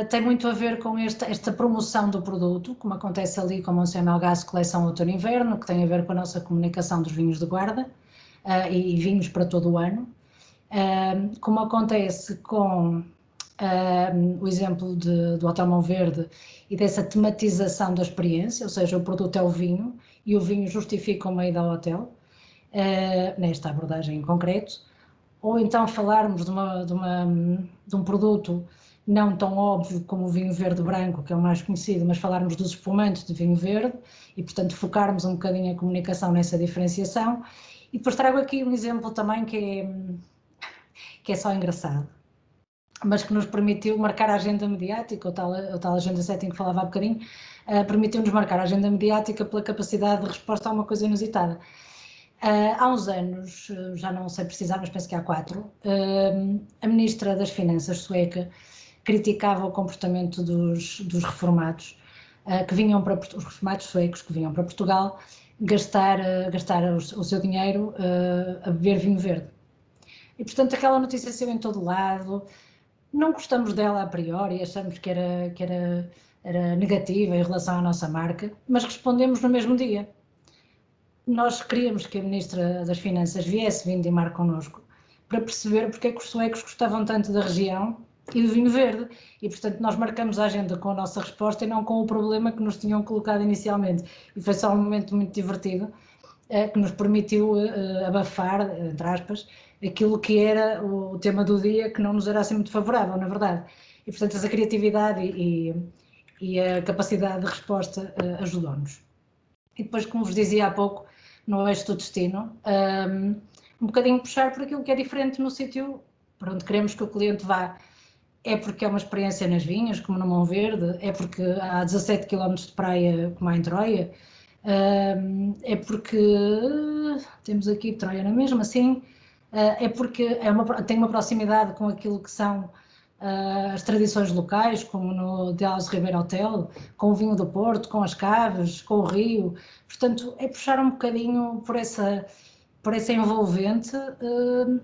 tem muito a ver com esta promoção do produto, como acontece ali com a Monsanto Melgaço Coleção Outono-Inverno, que tem a ver com a nossa comunicação dos vinhos de guarda e vinhos para todo o ano, como acontece com o exemplo do Hotel Mão Verde e dessa tematização da experiência, ou seja, o produto é o vinho e o vinho justifica uma ida ao hotel, nesta abordagem em concreto. Ou então falarmos de um produto não tão óbvio como o vinho verde branco, que é o mais conhecido, mas falarmos dos espumantes de vinho verde e, portanto, focarmos um bocadinho a comunicação nessa diferenciação. E depois trago aqui um exemplo também que é só engraçado, mas que nos permitiu marcar a agenda mediática, o tal agenda setting que falava há bocadinho, permitiu-nos marcar a agenda mediática pela capacidade de resposta a uma coisa inusitada. Há uns anos, já não sei precisar, mas penso que há 4, a Ministra das Finanças sueca criticava o comportamento dos reformados, os reformados suecos que vinham para Portugal gastar o seu dinheiro a beber vinho verde. E portanto aquela notícia saiu em todo lado, não gostamos dela a priori, achamos que era negativa em relação à nossa marca, mas respondemos no mesmo dia. Nós queríamos que a Ministra das Finanças viesse vindimar connosco para perceber porque é que os suecos gostavam tanto da região e do vinho verde, e portanto nós marcamos a agenda com a nossa resposta e não com o problema que nos tinham colocado inicialmente, e foi só um momento muito divertido que nos permitiu abafar, entre aspas, aquilo que era o tema do dia, que não nos era assim muito favorável, na verdade, e portanto essa criatividade e a capacidade de resposta ajudou-nos. E depois, como vos dizia há pouco, no eixo do destino, um bocadinho puxar por aquilo que é diferente no sítio para onde queremos que o cliente vá. É porque é uma experiência nas vinhas, como no Mão Verde, é porque há 17 km de praia, como há em Troia, é porque temos aqui Troia na mesma, assim, é porque tem uma proximidade com aquilo que são as tradições locais, como no de Alves Ribeiro Hotel, com o vinho do Porto, com as caves, com o rio. Portanto, é puxar um bocadinho por essa envolvente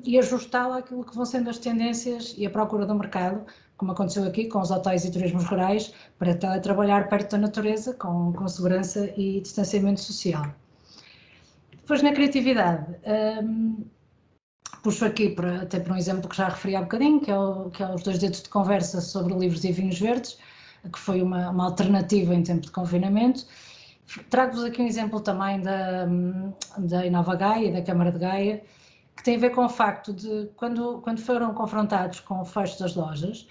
e ajustá-la àquilo que vão sendo as tendências e a procura do mercado, como aconteceu aqui com os hotéis e turismos rurais, para teletrabalhar perto da natureza, com segurança e distanciamento social. Depois, na criatividade, puxo aqui até para um exemplo que já referi há bocadinho, que é os 2 dedos de conversa sobre livros e vinhos verdes, que foi uma alternativa em tempo de confinamento. Trago-vos aqui um exemplo também da Inova Gaia, da Câmara de Gaia, que tem a ver com o facto de, quando foram confrontados com o fecho das lojas,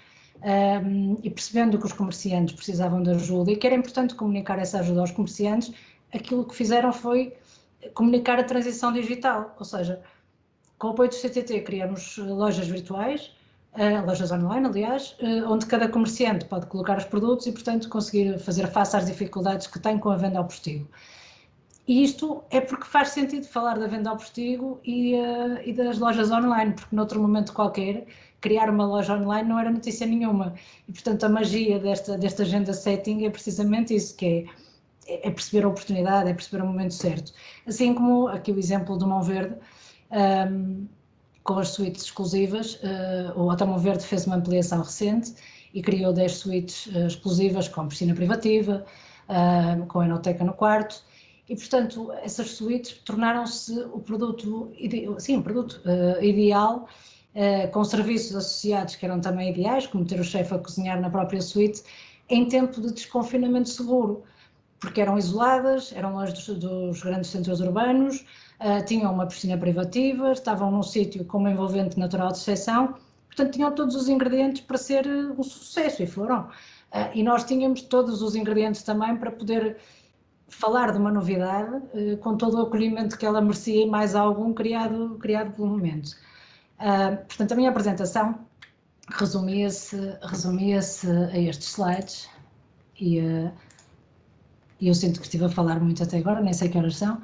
e percebendo que os comerciantes precisavam de ajuda e que era importante comunicar essa ajuda aos comerciantes, aquilo que fizeram foi comunicar a transição digital, ou seja, com o apoio do CTT criamos lojas virtuais, lojas online, aliás, onde cada comerciante pode colocar os produtos e, portanto, conseguir fazer face às dificuldades que tem com a venda ao postigo. E isto é porque faz sentido falar da venda ao postigo e das lojas online, porque noutro momento qualquer, criar uma loja online não era notícia nenhuma. E, portanto, a magia desta agenda setting é precisamente isso, que é perceber a oportunidade, é perceber o momento certo. Assim como aqui o exemplo do Mão Verde, com as suítes exclusivas, o Hotel Mão Verde fez uma ampliação recente e criou 10 suítes exclusivas com piscina privativa, com a enoteca no quarto, e portanto essas suítes tornaram-se o produto, ideal, com serviços associados que eram também ideais, como ter o chefe a cozinhar na própria suíte, em tempo de desconfinamento seguro, porque eram isoladas, eram longe dos grandes centros urbanos, tinham uma piscina privativa, estavam num sítio com uma envolvente natural de exceção, portanto tinham todos os ingredientes para ser um sucesso, e foram. E nós tínhamos todos os ingredientes também para poder falar de uma novidade, com todo o acolhimento que ela merecia e mais algum criado pelo momento. Portanto, a minha apresentação resumia-se a estes slides e eu sinto que estive a falar muito até agora, nem sei que horas são,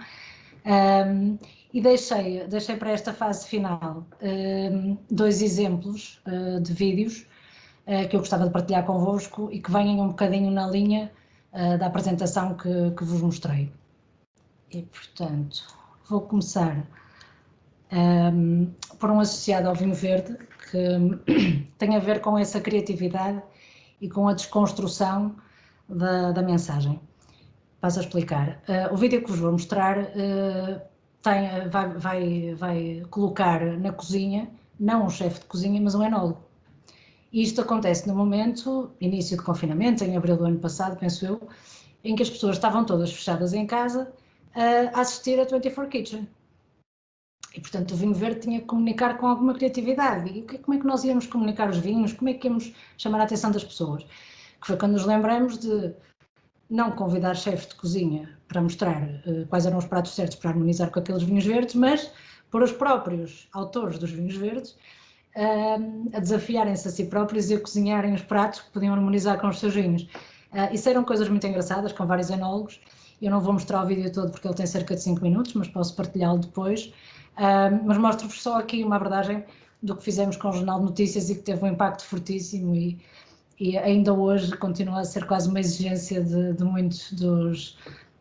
e deixei para esta fase final 2 exemplos de vídeos que eu gostava de partilhar convosco e que venham um bocadinho na linha da apresentação que vos mostrei. E, portanto, vou começar por um associado ao vinho verde, que tem a ver com essa criatividade e com a desconstrução da mensagem. Passo a explicar. O vídeo que vos vou mostrar vai colocar na cozinha, não um chefe de cozinha, mas um enólogo. E isto acontece no momento, início de confinamento, em abril do ano passado, penso eu, em que as pessoas estavam todas fechadas em casa a assistir a 24 Kitchen. E, portanto, o vinho verde tinha que comunicar com alguma criatividade. E como é que nós íamos comunicar os vinhos? Como é que íamos chamar a atenção das pessoas? Que foi quando nos lembramos de não convidar chefes de cozinha para mostrar quais eram os pratos certos para harmonizar com aqueles vinhos verdes, mas por os próprios autores dos vinhos verdes a desafiarem-se a si próprios e a cozinharem os pratos que podiam harmonizar com os seus vinhos. Isso eram coisas muito engraçadas, com vários enólogos. Eu não vou mostrar o vídeo todo porque ele tem cerca de 5 minutos, mas posso partilhá-lo depois. Mas mostro-vos só aqui uma abordagem do que fizemos com o Jornal de Notícias e que teve um impacto fortíssimo e ainda hoje continua a ser quase uma exigência de muitos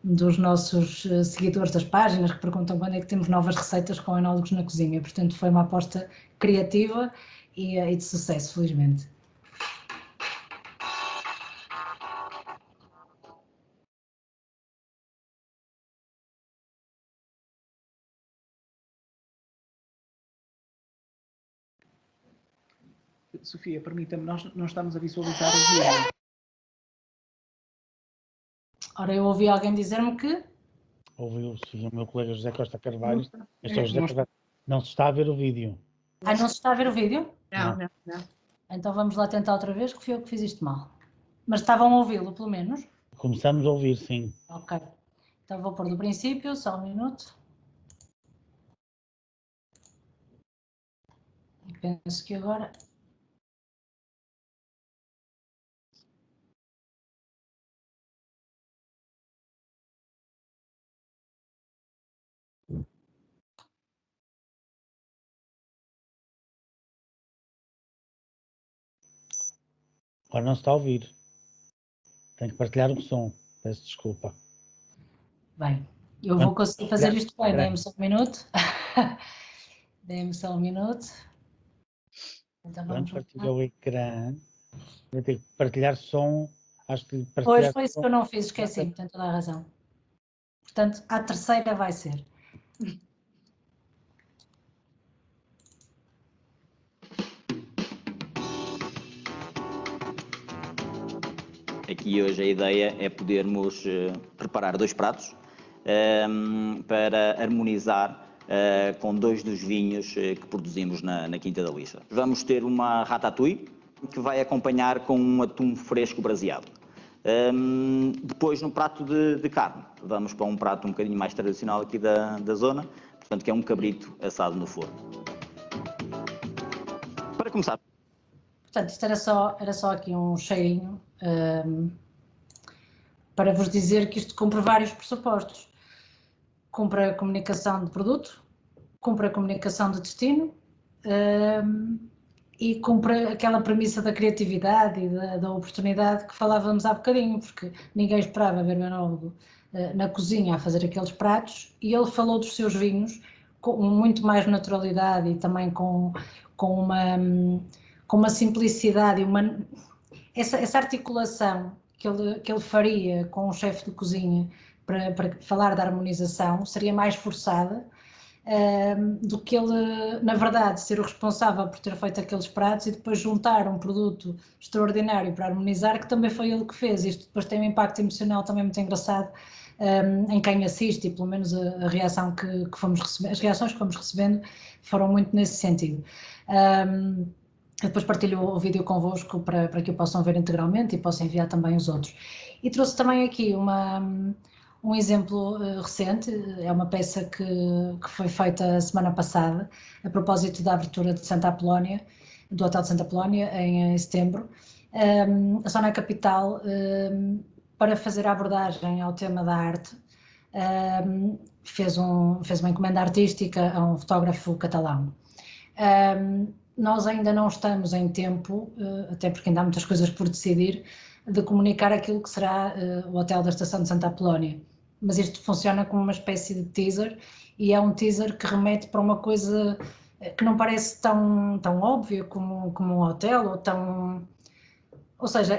dos nossos seguidores das páginas, que perguntam quando é que temos novas receitas com enólogos na cozinha. Portanto, foi uma aposta criativa e de sucesso, felizmente. Sofia, permita-me, nós não estamos a visualizar o vídeo. Ora, eu ouvi alguém dizer-me que... Ouviu, sim, o meu colega José Costa Carvalho. Este é o José Carvalho. Não se está a ver o vídeo. não se está a ver o vídeo? Não. Então vamos lá tentar outra vez, que fui eu que fiz isto mal. Mas estavam a ouvi-lo, pelo menos? Começamos a ouvir, sim. Ok. Então vou pôr do princípio, só um minuto. E penso que agora... Agora não se está a ouvir. Tenho que partilhar o som. Peço desculpa. Bem, eu vou conseguir fazer isto bem. Dê-me só um minuto. Dê-me só um minuto. Então Quando vamos partilha o ecrã, vai ter que partilhar som. Acho que Pois, partilhar foi isso que eu não fiz, esqueci, tem toda a razão. Portanto, a terceira vai ser. Aqui hoje a ideia é podermos preparar 2 pratos para harmonizar com 2 dos vinhos que produzimos na Quinta da Lixa. Vamos ter uma ratatouille que vai acompanhar com um atum fresco braseado. Depois, no prato de carne, vamos para um prato um bocadinho mais tradicional aqui da zona, portanto, que é um cabrito assado no forno. Para começar. Portanto, isto era só aqui um cheirinho para vos dizer que isto cumpre vários pressupostos. Cumpre a comunicação de produto, cumpre a comunicação de destino e cumpre aquela premissa da criatividade e da oportunidade que falávamos há bocadinho, porque ninguém esperava ver o enólogo na cozinha a fazer aqueles pratos, e ele falou dos seus vinhos com muito mais naturalidade e também com uma simplicidade e essa articulação que ele faria com o chefe de cozinha para falar da harmonização seria mais forçada do que ele, na verdade, ser o responsável por ter feito aqueles pratos e depois juntar um produto extraordinário para harmonizar, que também foi ele que fez. Isto depois tem um impacto emocional também muito engraçado em quem assiste, e pelo menos a reação que fomos recebendo, as reações que fomos recebendo foram muito nesse sentido. Eu depois partilho o vídeo convosco para que o possam ver integralmente e possam enviar também os outros. E trouxe também aqui um exemplo recente, é uma peça que foi feita a semana passada, a propósito da abertura de Santa Apolónia, do Hotel de Santa Apolónia, em setembro. A Zona Capital, para fazer a abordagem ao tema da arte, fez uma encomenda artística a um fotógrafo catalão. Nós ainda não estamos em tempo, até porque ainda há muitas coisas por decidir, de comunicar aquilo que será o Hotel da Estação de Santa Apolónia. Mas isto funciona como uma espécie de teaser, e é um teaser que remete para uma coisa que não parece tão óbvia como um hotel, ou seja,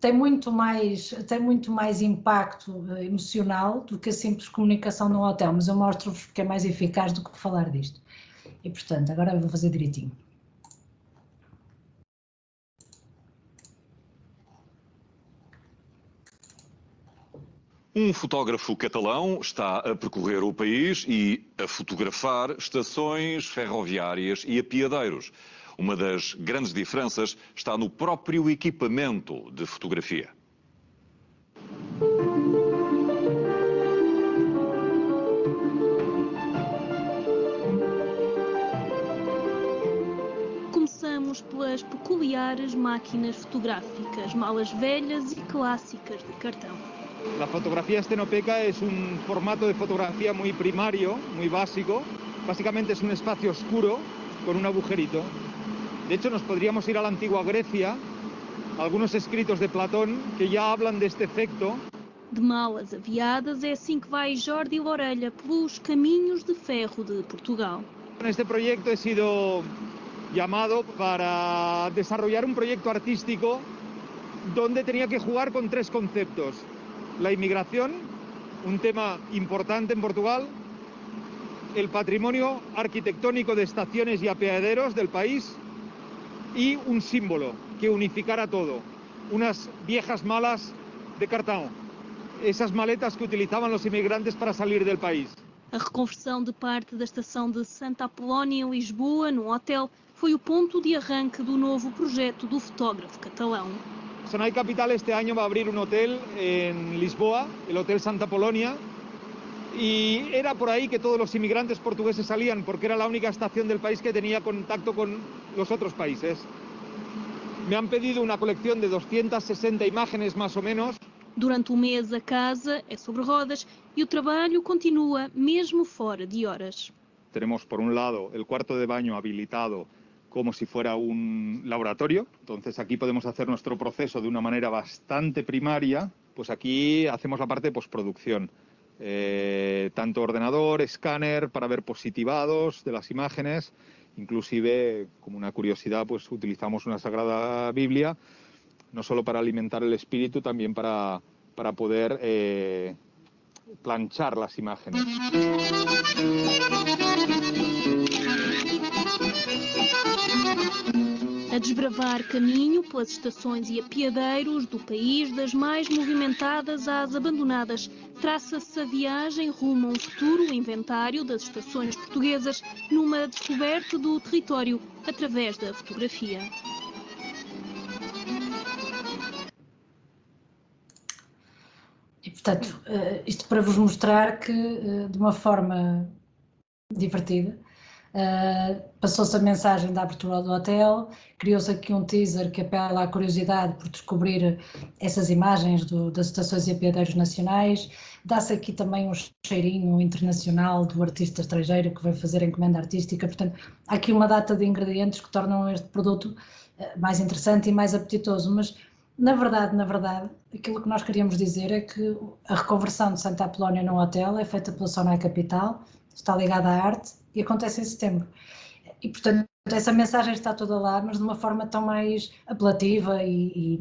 tem muito mais impacto emocional do que a simples comunicação no hotel, mas eu mostro-vos que é mais eficaz do que falar disto. E portanto, agora eu vou fazer direitinho. Um fotógrafo catalão está a percorrer o país e a fotografar estações ferroviárias e apiadeiros. Uma das grandes diferenças está no próprio equipamento de fotografia. Começamos pelas peculiares máquinas fotográficas, malas velhas e clássicas de cartão. La fotografía estenopeca es un formato de fotografía muy primario, muy básico. Básicamente es un espacio oscuro con un agujerito. De hecho, nos podríamos ir a la antigua Grecia, algunos escritos de Platón que ya hablan de este efecto. De malas aviadas, é assim que vai Jordi Lorelha pelos caminhos de ferro de Portugal. En este proyecto he sido llamado para desarrollar un proyecto artístico donde tenía que jugar con 3 conceptos. La inmigración, un tema importante en Portugal, el patrimonio arquitectónico de estaciones y apeaderos del país y un símbolo que unificara todo, unas viejas malas de cartão, esas maletas que utilizaban los inmigrantes para salir del país. A reconversão de parte da estação de Santa Apolónia em Lisboa, num hotel, foi o ponto de arranque do novo projeto do fotógrafo catalão. Sonai Capital este año va a abrir un hotel en Lisboa, el Hotel Santa Apolónia, y era por ahí que todos los inmigrantes portugueses salían, porque era la única estación del país que tenía contacto con los otros países. Me han pedido una colección de 260 imágenes más o menos. Durante o mês a casa é sobre rodas e o trabalho continua mesmo fora de horas. Tenemos por un lado el cuarto de baño habilitado como si fuera un laboratorio. Entonces aquí podemos hacer nuestro proceso de una manera bastante primaria. Pues aquí hacemos la parte de postproducción. Tanto ordenador, escáner para ver positivados de las imágenes. Inclusive, como una curiosidad, pues utilizamos una Sagrada Biblia, no solo para alimentar el espíritu, también para poder planchar las imágenes. A a desbravar caminho pelas estações e apiadeiros do país, das mais movimentadas às abandonadas. Traça-se a viagem rumo a um futuro inventário das estações portuguesas numa descoberta do território através da fotografia. E, portanto, isto para vos mostrar que, de uma forma divertida, passou-se a mensagem da abertura do hotel, criou-se aqui um teaser que apela à curiosidade por descobrir essas imagens das estações e apiadeiros nacionais, dá-se aqui também um cheirinho internacional do artista estrangeiro que vai fazer a encomenda artística, portanto, há aqui uma data de ingredientes que tornam este produto mais interessante e mais apetitoso, mas na verdade, aquilo que nós queríamos dizer é que a reconversão de Santa Apolónia num hotel é feita pela Sonai Capital, está ligada à arte e acontece em setembro. E, portanto, essa mensagem está toda lá, mas de uma forma tão mais apelativa e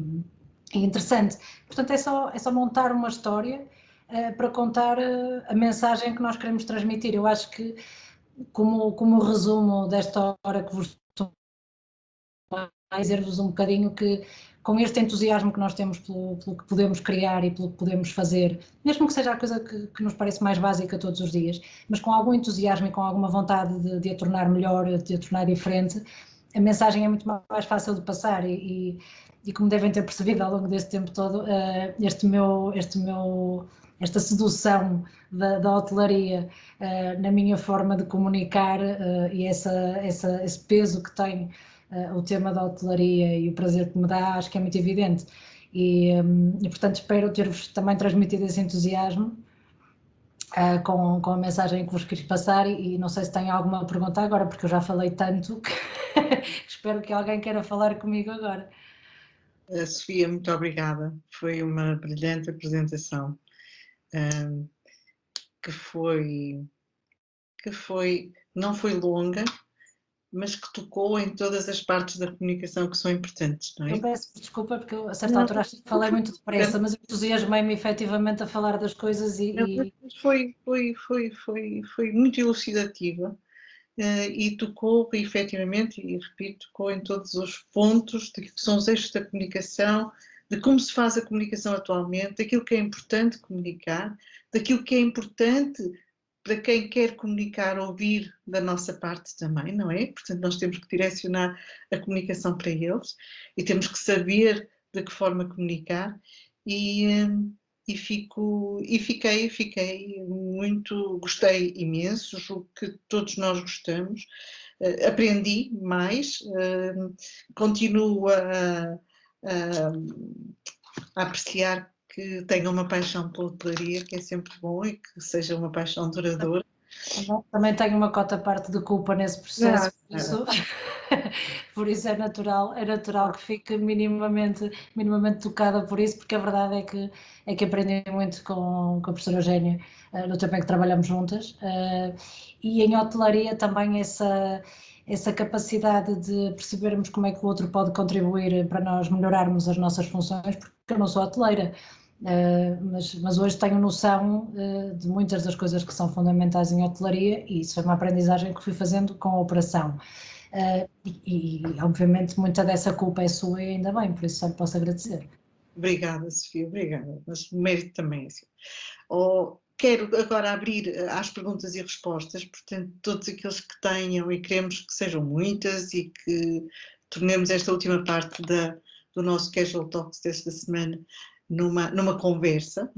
interessante. Portanto, é só montar uma história para contar a mensagem que nós queremos transmitir. Eu acho que, como resumo desta hora que vos estou a dizer-vos um bocadinho, que com este entusiasmo que nós temos pelo que podemos criar e pelo que podemos fazer, mesmo que seja a coisa que nos parece mais básica todos os dias, mas com algum entusiasmo e com alguma vontade de a tornar melhor, de a tornar diferente, a mensagem é muito mais fácil de passar e como devem ter percebido ao longo deste tempo todo, esta sedução da hotelaria na minha forma de comunicar e esse peso que tem o tema da hotelaria e o prazer que me dá, acho que é muito evidente. E portanto, espero ter-vos também transmitido esse entusiasmo com a mensagem que vos quis passar e não sei se tem alguma pergunta agora, porque eu já falei tanto que espero que alguém queira falar comigo agora. Sofia, muito obrigada. Foi uma brilhante apresentação não foi longa, mas que tocou em todas as partes da comunicação que são importantes, não é? Eu peço desculpa porque eu, a certa altura acho que falei muito depressa, mas entusiasmei-me efetivamente a falar das coisas Foi muito elucidativa e tocou efetivamente, e repito, tocou em todos os pontos que são os eixos da comunicação, de como se faz a comunicação atualmente, daquilo que é importante comunicar, daquilo que é importante para quem quer comunicar, ouvir da nossa parte também, não é? Portanto, nós temos que direcionar a comunicação para eles e temos que saber de que forma comunicar fiquei muito, gostei imenso, julgo que todos nós gostamos, aprendi mais, continuo a apreciar que tenha uma paixão pela hotelaria, que é sempre bom e que seja uma paixão duradoura. Também tenho uma cota parte de culpa nesse processo, por isso é natural que fique minimamente tocada por isso, porque a verdade é que aprendi muito com a professora Eugénia no tempo em que trabalhamos juntas, e em hotelaria também essa capacidade de percebermos como é que o outro pode contribuir para nós melhorarmos as nossas funções, porque eu não sou hoteleira, mas hoje tenho noção de muitas das coisas que são fundamentais em hotelaria e isso foi uma aprendizagem que fui fazendo com a operação. E obviamente muita dessa culpa é sua e ainda bem, por isso só lhe posso agradecer. Obrigada, Sofia, obrigada, mas o mérito também é assim. Quero agora abrir às perguntas e respostas, portanto, todos aqueles que tenham e queremos que sejam muitas e que tornemos esta última parte do nosso Casual Talks desta semana numa conversa.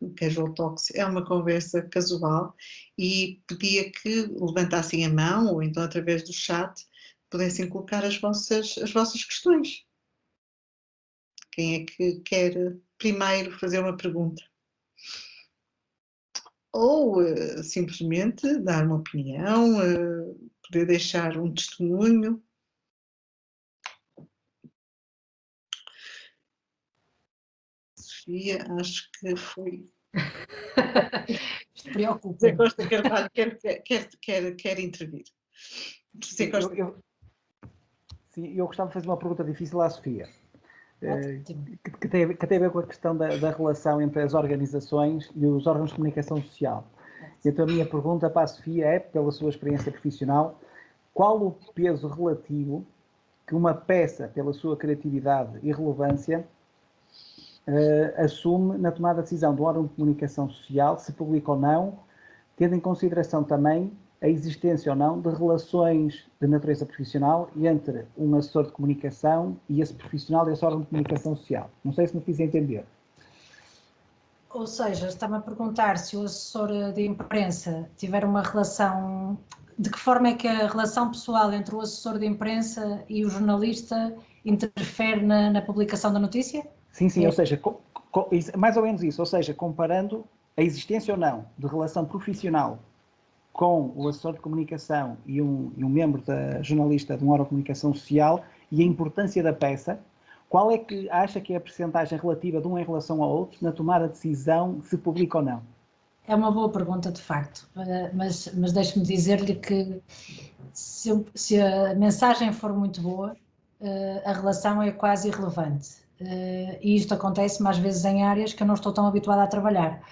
O Casual Talks é uma conversa casual e pedia que levantassem a mão ou então através do chat pudessem colocar as vossas questões. Quem é que quer primeiro fazer uma pergunta? Ou simplesmente dar uma opinião, poder deixar um testemunho. Sofia, acho que foi. Isto preocupa. José Costa Carvalho quer intervir. José Costa. Sim, eu gostava de fazer uma pergunta difícil à Sofia. Que tem a ver com a questão da relação entre as organizações e os órgãos de comunicação social. Então a minha pergunta para a Sofia é, pela sua experiência profissional, qual o peso relativo que uma peça, pela sua criatividade e relevância, assume na tomada de decisão do órgão de comunicação social, se publica ou não, tendo em consideração também a existência ou não de relações de natureza profissional entre um assessor de comunicação e esse profissional desse órgão de comunicação social. Não sei se me fiz entender. Ou seja, está-me a perguntar se o assessor de imprensa tiver uma relação... De que forma é que a relação pessoal entre o assessor de imprensa e o jornalista interfere na publicação da notícia? Sim, ou seja, mais ou menos isso, ou seja, comparando a existência ou não de relação profissional com o assessor de comunicação e um membro jornalista de um órgão de comunicação social e a importância da peça, qual é que acha que é a percentagem relativa de um em relação ao outro na tomada de decisão se publica ou não? É uma boa pergunta, de facto, mas deixe-me dizer-lhe que se a mensagem for muito boa, a relação é quase irrelevante. E isto acontece mais vezes em áreas que eu não estou tão habituada a trabalhar.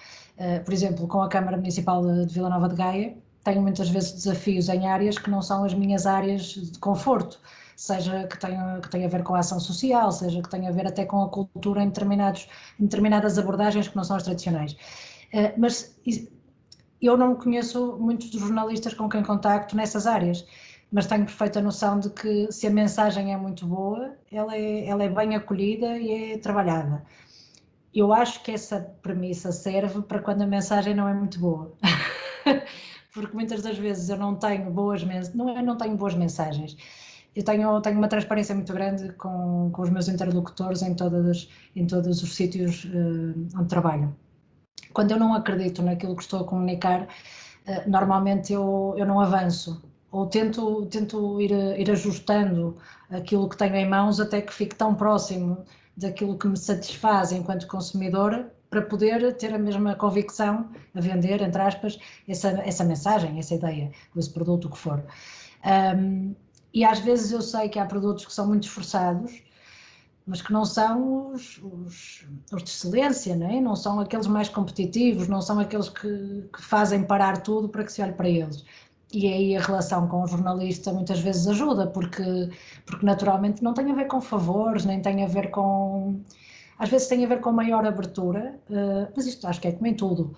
Por exemplo, com a Câmara Municipal de Vila Nova de Gaia, tenho muitas vezes desafios em áreas que não são as minhas áreas de conforto, seja que tenha a ver com a ação social, seja que tenha a ver até com a cultura em determinadas abordagens que não são as tradicionais. Mas eu não conheço muitos dos jornalistas com quem contacto nessas áreas, mas tenho perfeita noção de que se a mensagem é muito boa, ela é bem acolhida e é trabalhada. Eu acho que essa premissa serve para quando a mensagem não é muito boa. Porque muitas das vezes eu não tenho boas mensagens, não tenho boas mensagens. Eu tenho uma transparência muito grande com os meus interlocutores em todos os sítios onde trabalho. Quando eu não acredito naquilo que estou a comunicar, normalmente eu não avanço, ou tento ir ajustando aquilo que tenho em mãos até que fique tão próximo daquilo que me satisfaz enquanto consumidora, para poder ter a mesma convicção a vender, entre aspas, essa mensagem, essa ideia, esse produto, o que for. E às vezes eu sei que há produtos que são muito esforçados, mas que não são os de excelência, não é? Não são aqueles mais competitivos, não são aqueles que fazem parar tudo para que se olhe para eles. E aí a relação com o jornalista muitas vezes ajuda, porque naturalmente não tem a ver com favores, nem tem a ver com... Às vezes tem a ver com maior abertura, mas isto acho que é como em tudo.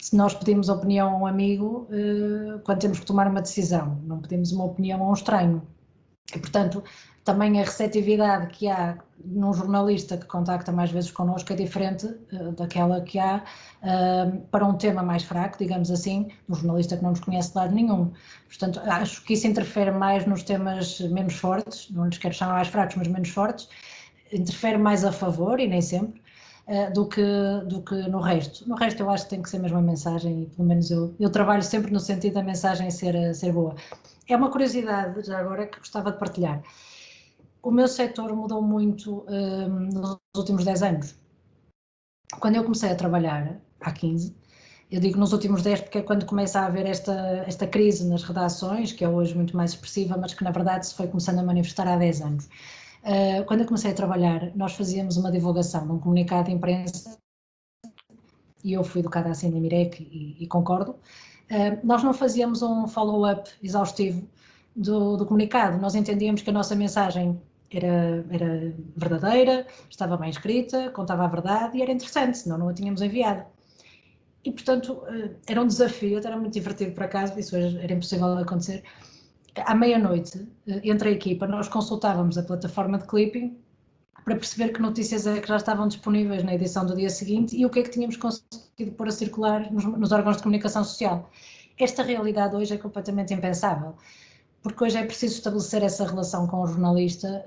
Se nós pedimos opinião a um amigo, quando temos que tomar uma decisão, não pedimos uma opinião a um estranho. E, portanto, também a receptividade que há num jornalista que contacta mais vezes connosco é diferente daquela que há para um tema mais fraco, digamos assim, um jornalista que não nos conhece de lado nenhum. Portanto, acho que isso interfere mais nos temas menos fortes, não lhes quero chamar mais fracos, mas menos fortes, interfere mais a favor, e nem sempre, do que no resto. No resto eu acho que tem que ser a mesma mensagem, e pelo menos eu trabalho sempre no sentido da mensagem ser boa. É uma curiosidade, já agora, que gostava de partilhar. O meu setor mudou muito nos últimos 10 anos. Quando eu comecei a trabalhar, há 15, eu digo nos últimos 10 porque é quando começa a haver esta crise nas redações, que é hoje muito mais expressiva, mas que na verdade se foi começando a manifestar há 10 anos. Quando eu comecei a trabalhar, nós fazíamos uma divulgação de um comunicado de imprensa, e eu fui educada assim na Mirec e concordo. Nós não fazíamos um follow-up exaustivo do comunicado, nós entendíamos que a nossa mensagem era verdadeira, estava bem escrita, contava a verdade e era interessante, senão não a tínhamos enviado. E, portanto, era um desafio, era muito divertido por acaso, isso hoje era impossível de acontecer. À meia-noite, entre a equipa, nós consultávamos a plataforma de clipping para perceber que notícias é que já estavam disponíveis na edição do dia seguinte e o que é que tínhamos conseguido pôr a circular nos órgãos de comunicação social. Esta realidade hoje é completamente impensável, porque hoje é preciso estabelecer essa relação com o jornalista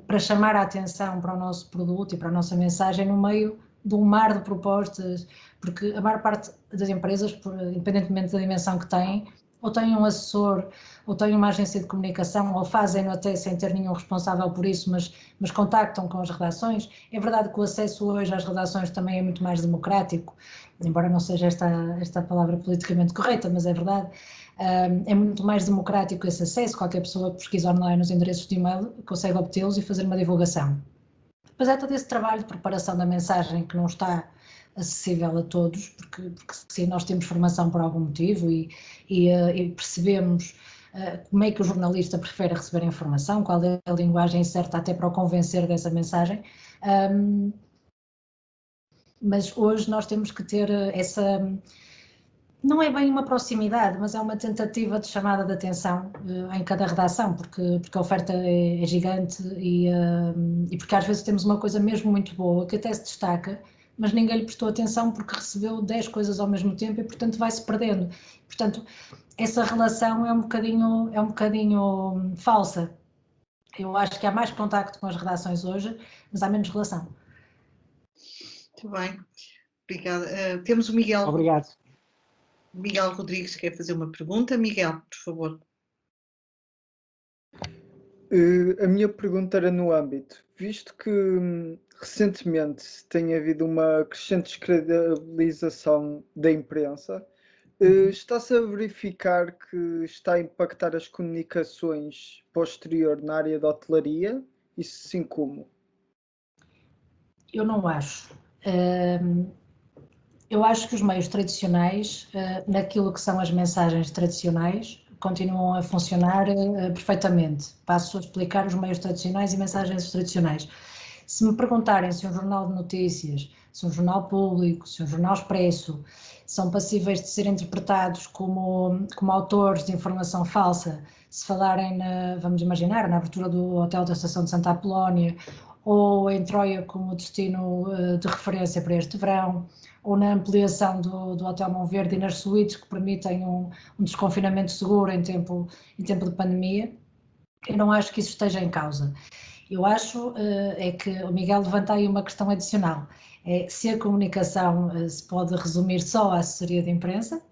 para chamar a atenção para o nosso produto e para a nossa mensagem no meio de um mar de propostas, porque a maior parte das empresas, independentemente da dimensão que têm, ou têm um assessor, ou têm uma agência de comunicação, ou fazem-no até sem ter nenhum responsável por isso, mas contactam com as redações. É verdade que o acesso hoje às redações também é muito mais democrático, embora não seja esta palavra politicamente correta, mas é verdade. É muito mais democrático esse acesso, qualquer pessoa que pesquisa online os endereços de e-mail consegue obtê-los e fazer uma divulgação. Depois há todo esse trabalho de preparação da mensagem que não está acessível a todos, porque sim, nós temos formação por algum motivo e percebemos como é que o jornalista prefere receber a informação, qual é a linguagem certa até para o convencer dessa mensagem. Mas hoje nós temos que ter essa, não é bem uma proximidade, mas é uma tentativa de chamada de atenção em cada redação, porque a oferta é gigante e porque às vezes temos uma coisa mesmo muito boa que até se destaca, mas ninguém lhe prestou atenção porque recebeu 10 coisas ao mesmo tempo e portanto vai-se perdendo. Portanto, essa relação é um bocadinho falsa. Eu acho que há mais contacto com as redações hoje, mas há menos relação. Muito bem, obrigada. Temos o Miguel. Obrigado. Miguel Rodrigues quer fazer uma pergunta. Miguel, por favor. A minha pergunta era no âmbito, visto que recentemente tem havido uma crescente descredibilização da imprensa, está-se a verificar que está a impactar as comunicações posterior na área da hotelaria? Isso sim, como? Eu não acho. Eu acho que os meios tradicionais, naquilo que são as mensagens tradicionais, continuam a funcionar perfeitamente. Passo a explicar os meios tradicionais e mensagens tradicionais. Se me perguntarem se um jornal de notícias, se um jornal público, se um jornal expresso são passíveis de ser interpretados como autores de informação falsa, se falarem, vamos imaginar, na abertura do hotel da estação de Santa Apolónia, ou em Troia como destino de referência para este verão, ou na ampliação do Hotel Monverde e nas suítes que permitem um desconfinamento seguro em tempo de pandemia, eu não acho que isso esteja em causa. Eu acho é que o Miguel levanta aí uma questão adicional, é se a comunicação se pode resumir só à assessoria de imprensa,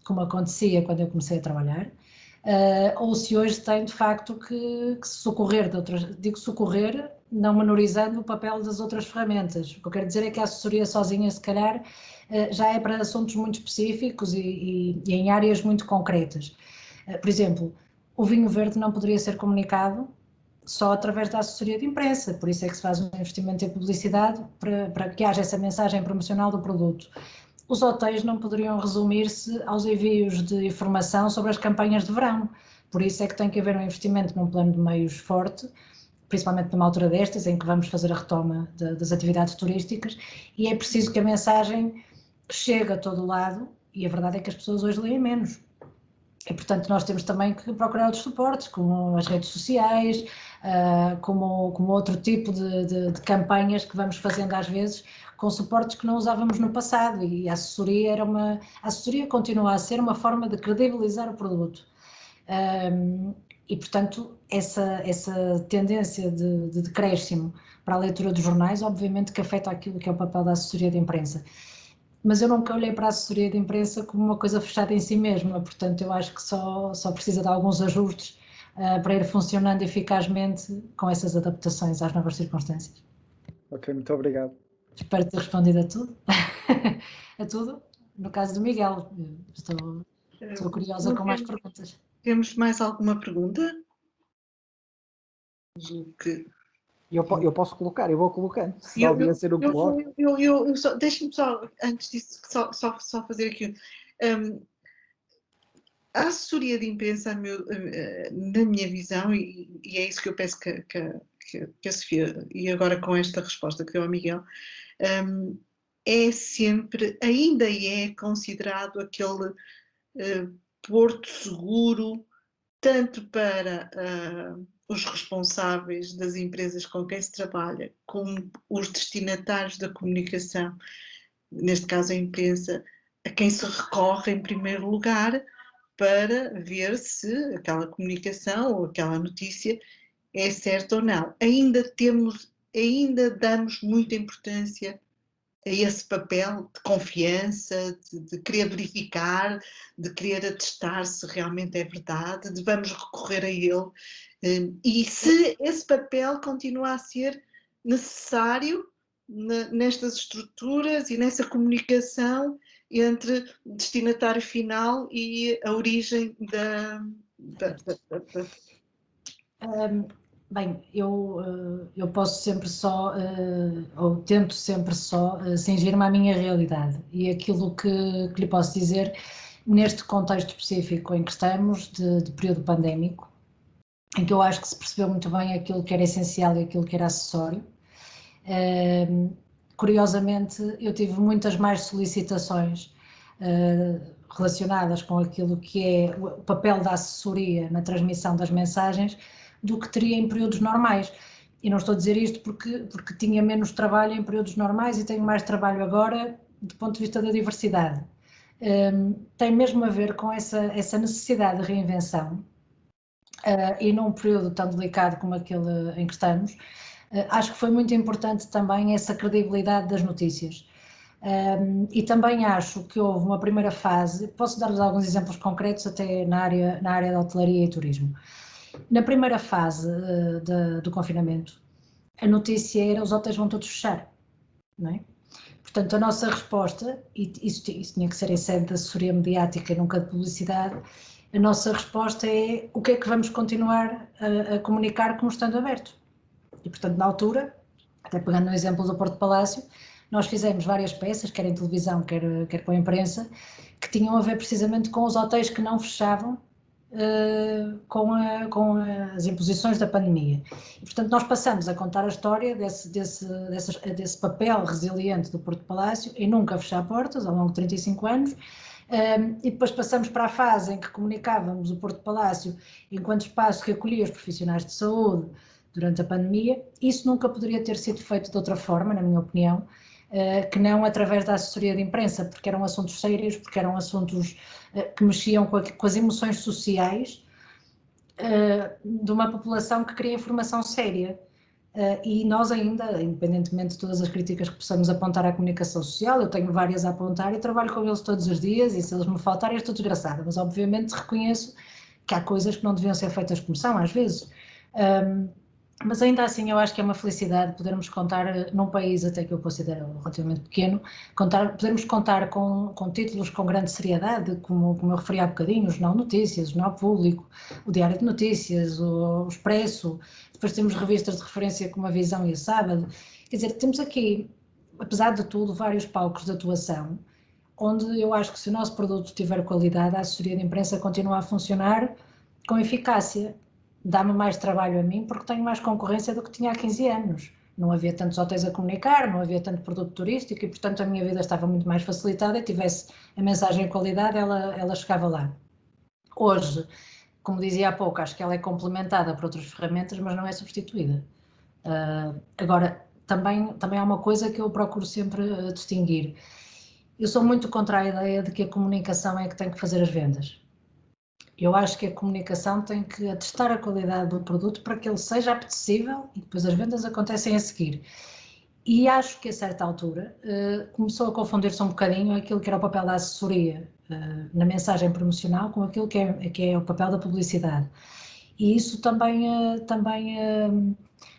como acontecia quando eu comecei a trabalhar, ou se hoje tem de facto que socorrer de outras, digo socorrer, não menorizando o papel das outras ferramentas. O que eu quero dizer é que a assessoria sozinha, se calhar, já é para assuntos muito específicos e em áreas muito concretas. Por exemplo, o vinho verde não poderia ser comunicado só através da assessoria de imprensa, por isso é que se faz um investimento em publicidade para que haja essa mensagem promocional do produto. Os hotéis não poderiam resumir-se aos envios de informação sobre as campanhas de verão, por isso é que tem que haver um investimento num plano de meios forte, principalmente numa altura destas, em que vamos fazer a retoma das atividades turísticas, e é preciso que a mensagem chegue a todo lado, e a verdade é que as pessoas hoje leem menos. E, portanto, nós temos também que procurar outros suportes, como as redes sociais, como outro tipo de campanhas que vamos fazendo às vezes, com suportes que não usávamos no passado, e a assessoria continua a ser uma forma de credibilizar o produto. E, portanto, essa tendência de decréscimo para a leitura dos jornais, obviamente que afeta aquilo que é o papel da assessoria de imprensa. Mas eu nunca olhei para a assessoria de imprensa como uma coisa fechada em si mesma, portanto eu acho que só precisa de alguns ajustes para ir funcionando eficazmente com essas adaptações às novas circunstâncias. Ok, muito obrigado. Espero ter respondido a tudo. A tudo. No caso do Miguel, estou curiosa com mais perguntas. Temos mais alguma pergunta? Eu posso colocar, eu vou colocando, se não devia ser o coloco. Deixa-me só, antes disso, só fazer aqui. A assessoria de imprensa, na minha visão, e é isso que eu peço que a Sofia, e agora com esta resposta que deu ao Miguel, é sempre, ainda é considerado aquele porto seguro, tanto para os responsáveis das empresas com quem se trabalha, como os destinatários da comunicação, neste caso a imprensa, a quem se recorre em primeiro lugar para ver se aquela comunicação ou aquela notícia é certa ou não. Ainda damos muita importância a esse papel de confiança, de querer verificar, de querer atestar se realmente é verdade, de vamos recorrer a ele. E se esse papel continua a ser necessário nestas estruturas e nessa comunicação entre o destinatário final e a origem da... Bem, eu posso sempre só, ou tento sempre só, cingir-me à minha realidade, e aquilo que lhe posso dizer neste contexto específico em que estamos, de período pandémico, em que eu acho que se percebeu muito bem aquilo que era essencial e aquilo que era acessório. Curiosamente, eu tive muitas mais solicitações relacionadas com aquilo que é o papel da assessoria na transmissão das mensagens do que teria em períodos normais. E não estou a dizer isto porque tinha menos trabalho em períodos normais e tenho mais trabalho agora do ponto de vista da diversidade. Tem mesmo a ver com essa necessidade de reinvenção e num período tão delicado como aquele em que estamos, acho que foi muito importante também essa credibilidade das notícias. E também acho que houve uma primeira fase, posso dar-vos alguns exemplos concretos até na área da hotelaria e turismo. Na primeira fase do confinamento, a notícia era os hotéis vão todos fechar, não é? Portanto, a nossa resposta, e isso tinha que ser em sede de assessoria mediática e nunca de publicidade, a nossa resposta é o que é que vamos continuar a comunicar como estando aberto. E, portanto, na altura, até pegando no exemplo do Porto Palácio, nós fizemos várias peças, quer em televisão, quer com a imprensa, que tinham a ver precisamente com os hotéis que não fechavam com as imposições da pandemia. E, portanto, nós passamos a contar a história desse papel resiliente do Porto Palácio em nunca fechar portas ao longo de 35 anos, e depois passamos para a fase em que comunicávamos o Porto Palácio enquanto espaço que acolhia os profissionais de saúde durante a pandemia. Isso nunca poderia ter sido feito de outra forma, na minha opinião, que não através da assessoria de imprensa, porque eram assuntos sérios, porque eram assuntos que mexiam com as emoções sociais de uma população que queria informação séria. E nós ainda, independentemente de todas as críticas que possamos apontar à comunicação social, eu tenho várias a apontar e trabalho com eles todos os dias, e se eles me faltarem eu estou desgraçada, mas obviamente reconheço que há coisas que não deviam ser feitas como são, às vezes. Mas ainda assim eu acho que é uma felicidade podermos contar num país até que eu considero relativamente pequeno, podermos contar com títulos com grande seriedade, como eu referi há bocadinho, o Jornal Notícias, o Jornal Público, o Diário de Notícias, o Expresso, depois temos revistas de referência como a Visão e a Sábado. Quer dizer, temos aqui, apesar de tudo, vários palcos de atuação, onde eu acho que se o nosso produto tiver qualidade, a assessoria de imprensa continua a funcionar com eficácia. Dá-me mais trabalho a mim porque tenho mais concorrência do que tinha há 15 anos. Não havia tantos hotéis a comunicar, não havia tanto produto turístico e, portanto, a minha vida estava muito mais facilitada e tivesse a mensagem em qualidade, ela chegava lá. Hoje, como dizia há pouco, acho que ela é complementada por outras ferramentas, mas não é substituída. Agora, também há uma coisa que eu procuro sempre distinguir. Eu sou muito contra a ideia de que a comunicação é que tem que fazer as vendas. Eu acho que a comunicação tem que atestar a qualidade do produto para que ele seja apetecível e depois as vendas acontecem a seguir. E acho que a certa altura começou a confundir-se um bocadinho aquilo que era o papel da assessoria na mensagem promocional com aquilo que é o papel da publicidade. E isso também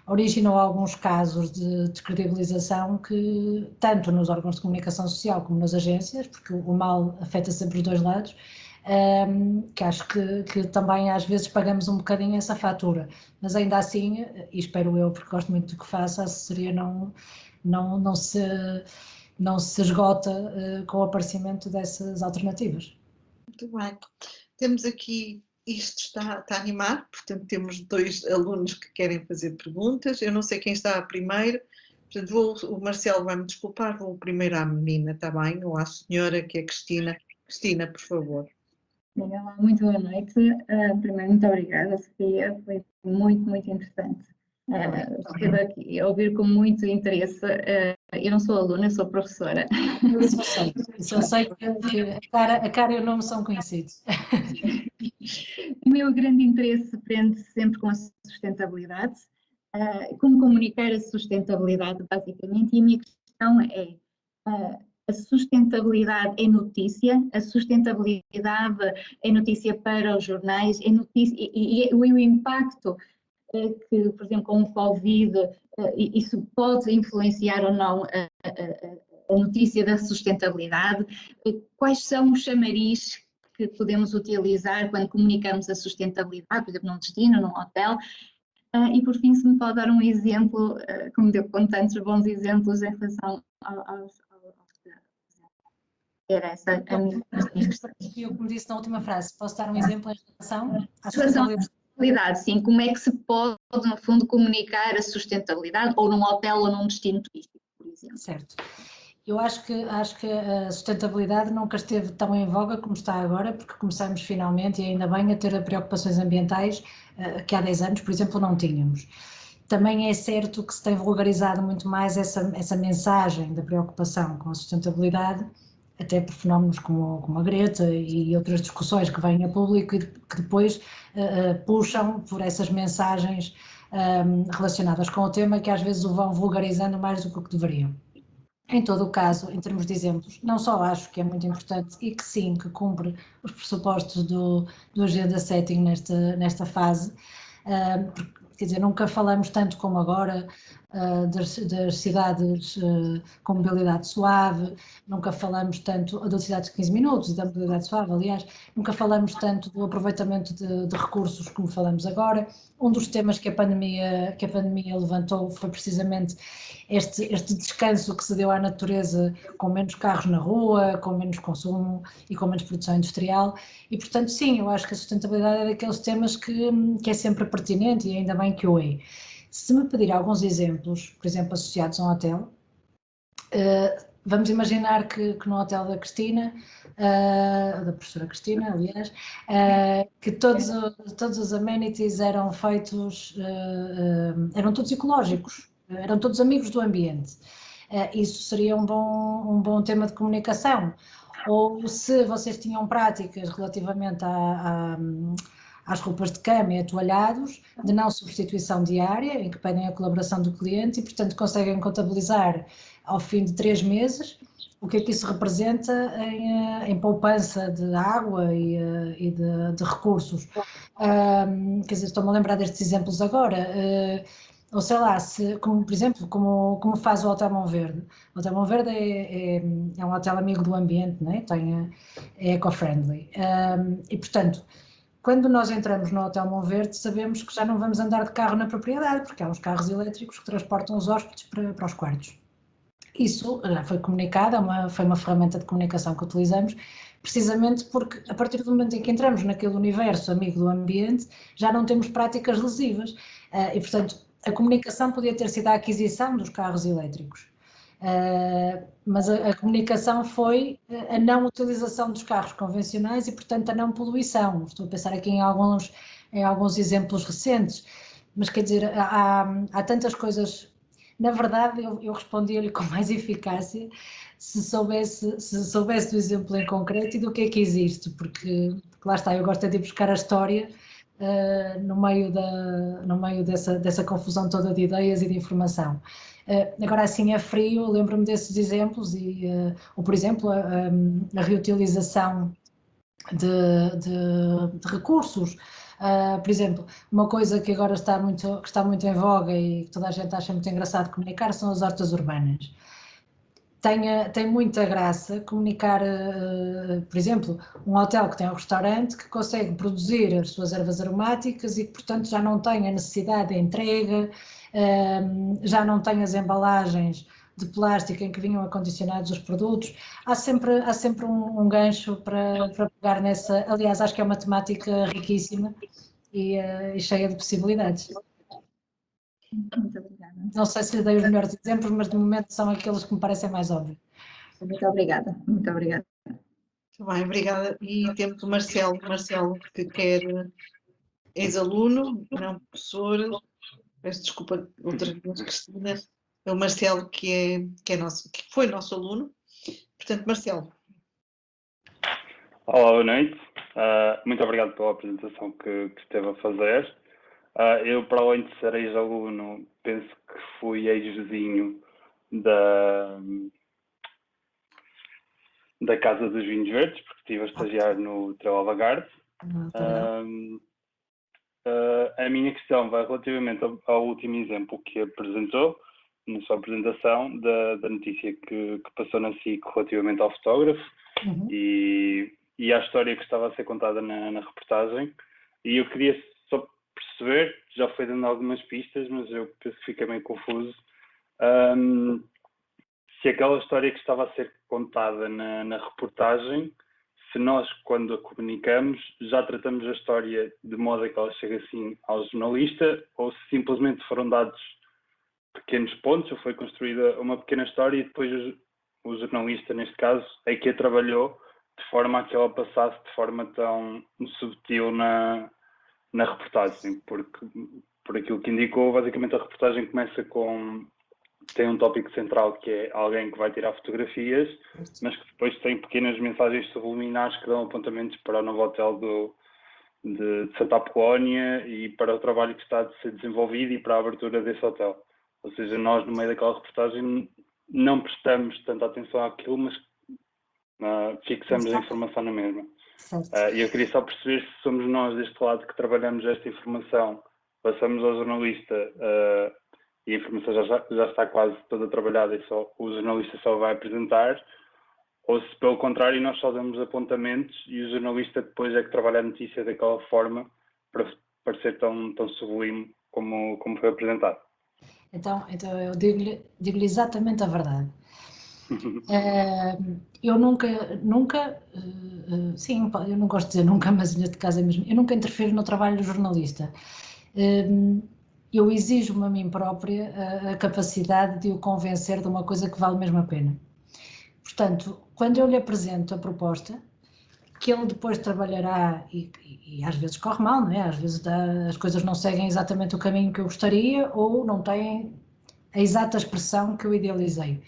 originou alguns casos de descredibilização que, tanto nos órgãos de comunicação social como nas agências, porque o mal afeta sempre os dois lados, que acho que também às vezes pagamos um bocadinho essa fatura, mas ainda assim, e espero eu, porque gosto muito do que faço, a assessoria não se esgota com o aparecimento dessas alternativas. Muito bem. Temos aqui, isto está a animar, portanto temos 2 alunos que querem fazer perguntas, eu não sei quem está primeiro, portanto o Marcelo vai-me desculpar, vou primeiro à menina, está bem, ou à senhora que é Cristina. Cristina, por favor. Olá, muito boa noite. Primeiro, muito obrigada, Sofia. Foi muito, muito interessante. Estive aqui a ouvir com muito interesse. Eu não sou aluna, eu sou professora. Isso eu sei que a cara e o nome são conhecidos. O meu grande interesse prende-se sempre com a sustentabilidade. Como comunicar a sustentabilidade, basicamente, e a minha questão é... a sustentabilidade é notícia, a sustentabilidade é notícia para os jornais, é notícia, e o impacto que, por exemplo, com o Covid, isso pode influenciar ou não a notícia da sustentabilidade. Quais são os chamariz que podemos utilizar quando comunicamos a sustentabilidade, por exemplo, num destino, num hotel? E por fim, se me pode dar um exemplo, como deu com tantos bons exemplos em relação aos Era essa a minha questão. Eu, como disse na última frase, posso dar um exemplo em relação à sustentabilidade, sim. Como é que se pode, no fundo, comunicar a sustentabilidade, ou num hotel ou num destino turístico, por exemplo? Certo. Eu acho que a sustentabilidade nunca esteve tão em voga como está agora, porque começamos finalmente, e ainda bem, a ter preocupações ambientais que há 10 anos, por exemplo, não tínhamos. Também é certo que se tem vulgarizado muito mais essa mensagem da preocupação com a sustentabilidade, até por fenómenos como a Greta e outras discussões que vêm a público e que depois puxam por essas mensagens relacionadas com o tema, que às vezes o vão vulgarizando mais do que o que deveriam. Em todo o caso, em termos de exemplos, não só acho que é muito importante e que sim, que cumpre os pressupostos do Agenda Setting nesta fase, quer dizer, nunca falamos tanto como agora das cidades com mobilidade suave, nunca falamos tanto das cidades de 15 minutos e da mobilidade suave, aliás, nunca falamos tanto do aproveitamento de recursos como falamos agora. Um dos temas que a pandemia levantou foi precisamente este descanso que se deu à natureza, com menos carros na rua, com menos consumo e com menos produção industrial, e portanto sim, eu acho que a sustentabilidade é daqueles temas que é sempre pertinente e ainda bem que o é. Se me pedir alguns exemplos, por exemplo, associados a um hotel, vamos imaginar que no hotel da Cristina, da professora Cristina, aliás, que todos os amenities eram feitos, eram todos ecológicos, eram todos amigos do ambiente. Isso seria um bom tema de comunicação. Ou se vocês tinham práticas relativamente às roupas de cama e atoalhados, de não substituição diária, em que pedem a colaboração do cliente e, portanto, conseguem contabilizar ao fim de 3 meses o que é que isso representa em poupança de água e de recursos. Quer dizer, estou-me a lembrar destes exemplos agora. Ou sei lá, por exemplo, como faz o Hotel Monverde. O Hotel Monverde é um hotel amigo do ambiente, não é? É eco-friendly. E, portanto, quando nós entramos no Hotel Monverde, sabemos que já não vamos andar de carro na propriedade, porque há uns carros elétricos que transportam os hóspedes para os quartos. Isso já foi comunicado, foi uma ferramenta de comunicação que utilizamos, precisamente porque a partir do momento em que entramos naquele universo amigo do ambiente, já não temos práticas lesivas e, portanto, a comunicação podia ter sido a aquisição dos carros elétricos, mas a comunicação foi a não utilização dos carros convencionais e, portanto, a não poluição. Estou a pensar aqui em alguns exemplos recentes, mas quer dizer, há tantas coisas. Na verdade, eu respondia-lhe com mais eficácia se soubesse do exemplo em concreto e do que é que existe, porque lá está, eu gosto de ir buscar a história no meio dessa confusão toda de ideias e de informação. Agora, assim, a frio, lembro-me desses exemplos, ou, por exemplo, a reutilização de recursos. Por exemplo, uma coisa que agora está muito em voga e que toda a gente acha muito engraçado comunicar são as hortas urbanas. Tem muita graça comunicar, por exemplo, um hotel que tem um restaurante que consegue produzir as suas ervas aromáticas e que, portanto, já não tem a necessidade de entrega, já não tem as embalagens de plástico em que vinham acondicionados os produtos. Há sempre um gancho para pegar nessa. Aliás, acho que é uma temática riquíssima e cheia de possibilidades. Muito obrigada. Não sei se lhe dei os melhores exemplos, mas de momento são aqueles que me parecem mais óbvios. Muito obrigada, muito obrigada. Muito bem, obrigada. E temos o Marcelo que quer, ex-aluno, não professor, peço desculpa outra vez, Cristina, é o Marcelo que foi nosso aluno. Portanto, Marcelo. Olá, boa noite. Muito obrigado pela apresentação que esteve a fazer. Eu, para além de ser ex-aluno, penso que fui ex-vizinho da Casa dos Vinhos Verdes, porque estive a estagiar no Trela Lagarde. A minha questão vai relativamente ao último exemplo que apresentou, na sua apresentação, da notícia que passou na SIC relativamente ao fotógrafo e à história que estava a ser contada na reportagem. E eu queria só perceber, já foi dando algumas pistas, mas eu penso que fiquei meio confuso, se aquela história que estava a ser contada na reportagem, se nós, quando a comunicamos, já tratamos a história de modo a que ela chegue assim ao jornalista, ou se simplesmente foram dados pequenos pontos, ou foi construída uma pequena história e depois o jornalista, neste caso, é que a trabalhou de forma a que ela passasse de forma tão subtil na reportagem, porque por aquilo que indicou, basicamente a reportagem começa tem um tópico central que é alguém que vai tirar fotografias, mas que depois tem pequenas mensagens subliminares que dão apontamentos para o novo hotel de Santa Apolónia e para o trabalho que está a ser desenvolvido e para a abertura desse hotel. Ou seja, nós no meio daquela reportagem não prestamos tanta atenção àquilo, mas fixamos a informação na mesma. E eu queria só perceber se somos nós deste lado que trabalhamos esta informação, passamos ao jornalista e a informação já está quase toda trabalhada e o jornalista só vai apresentar, ou se pelo contrário nós só damos apontamentos e o jornalista depois é que trabalha a notícia daquela forma para parecer tão sublime como foi apresentado. Então eu digo-lhe exatamente a verdade. Eu nunca, sim, eu não gosto de dizer nunca, mas neste caso é mesmo, eu nunca interfiro no trabalho do jornalista. Eu exijo-me a mim própria a capacidade de o convencer de uma coisa que vale mesmo a pena. Portanto, quando eu lhe apresento a proposta, que ele depois trabalhará e às vezes corre mal, não é? Às vezes as coisas não seguem exatamente o caminho que eu gostaria ou não têm a exata expressão que eu idealizei.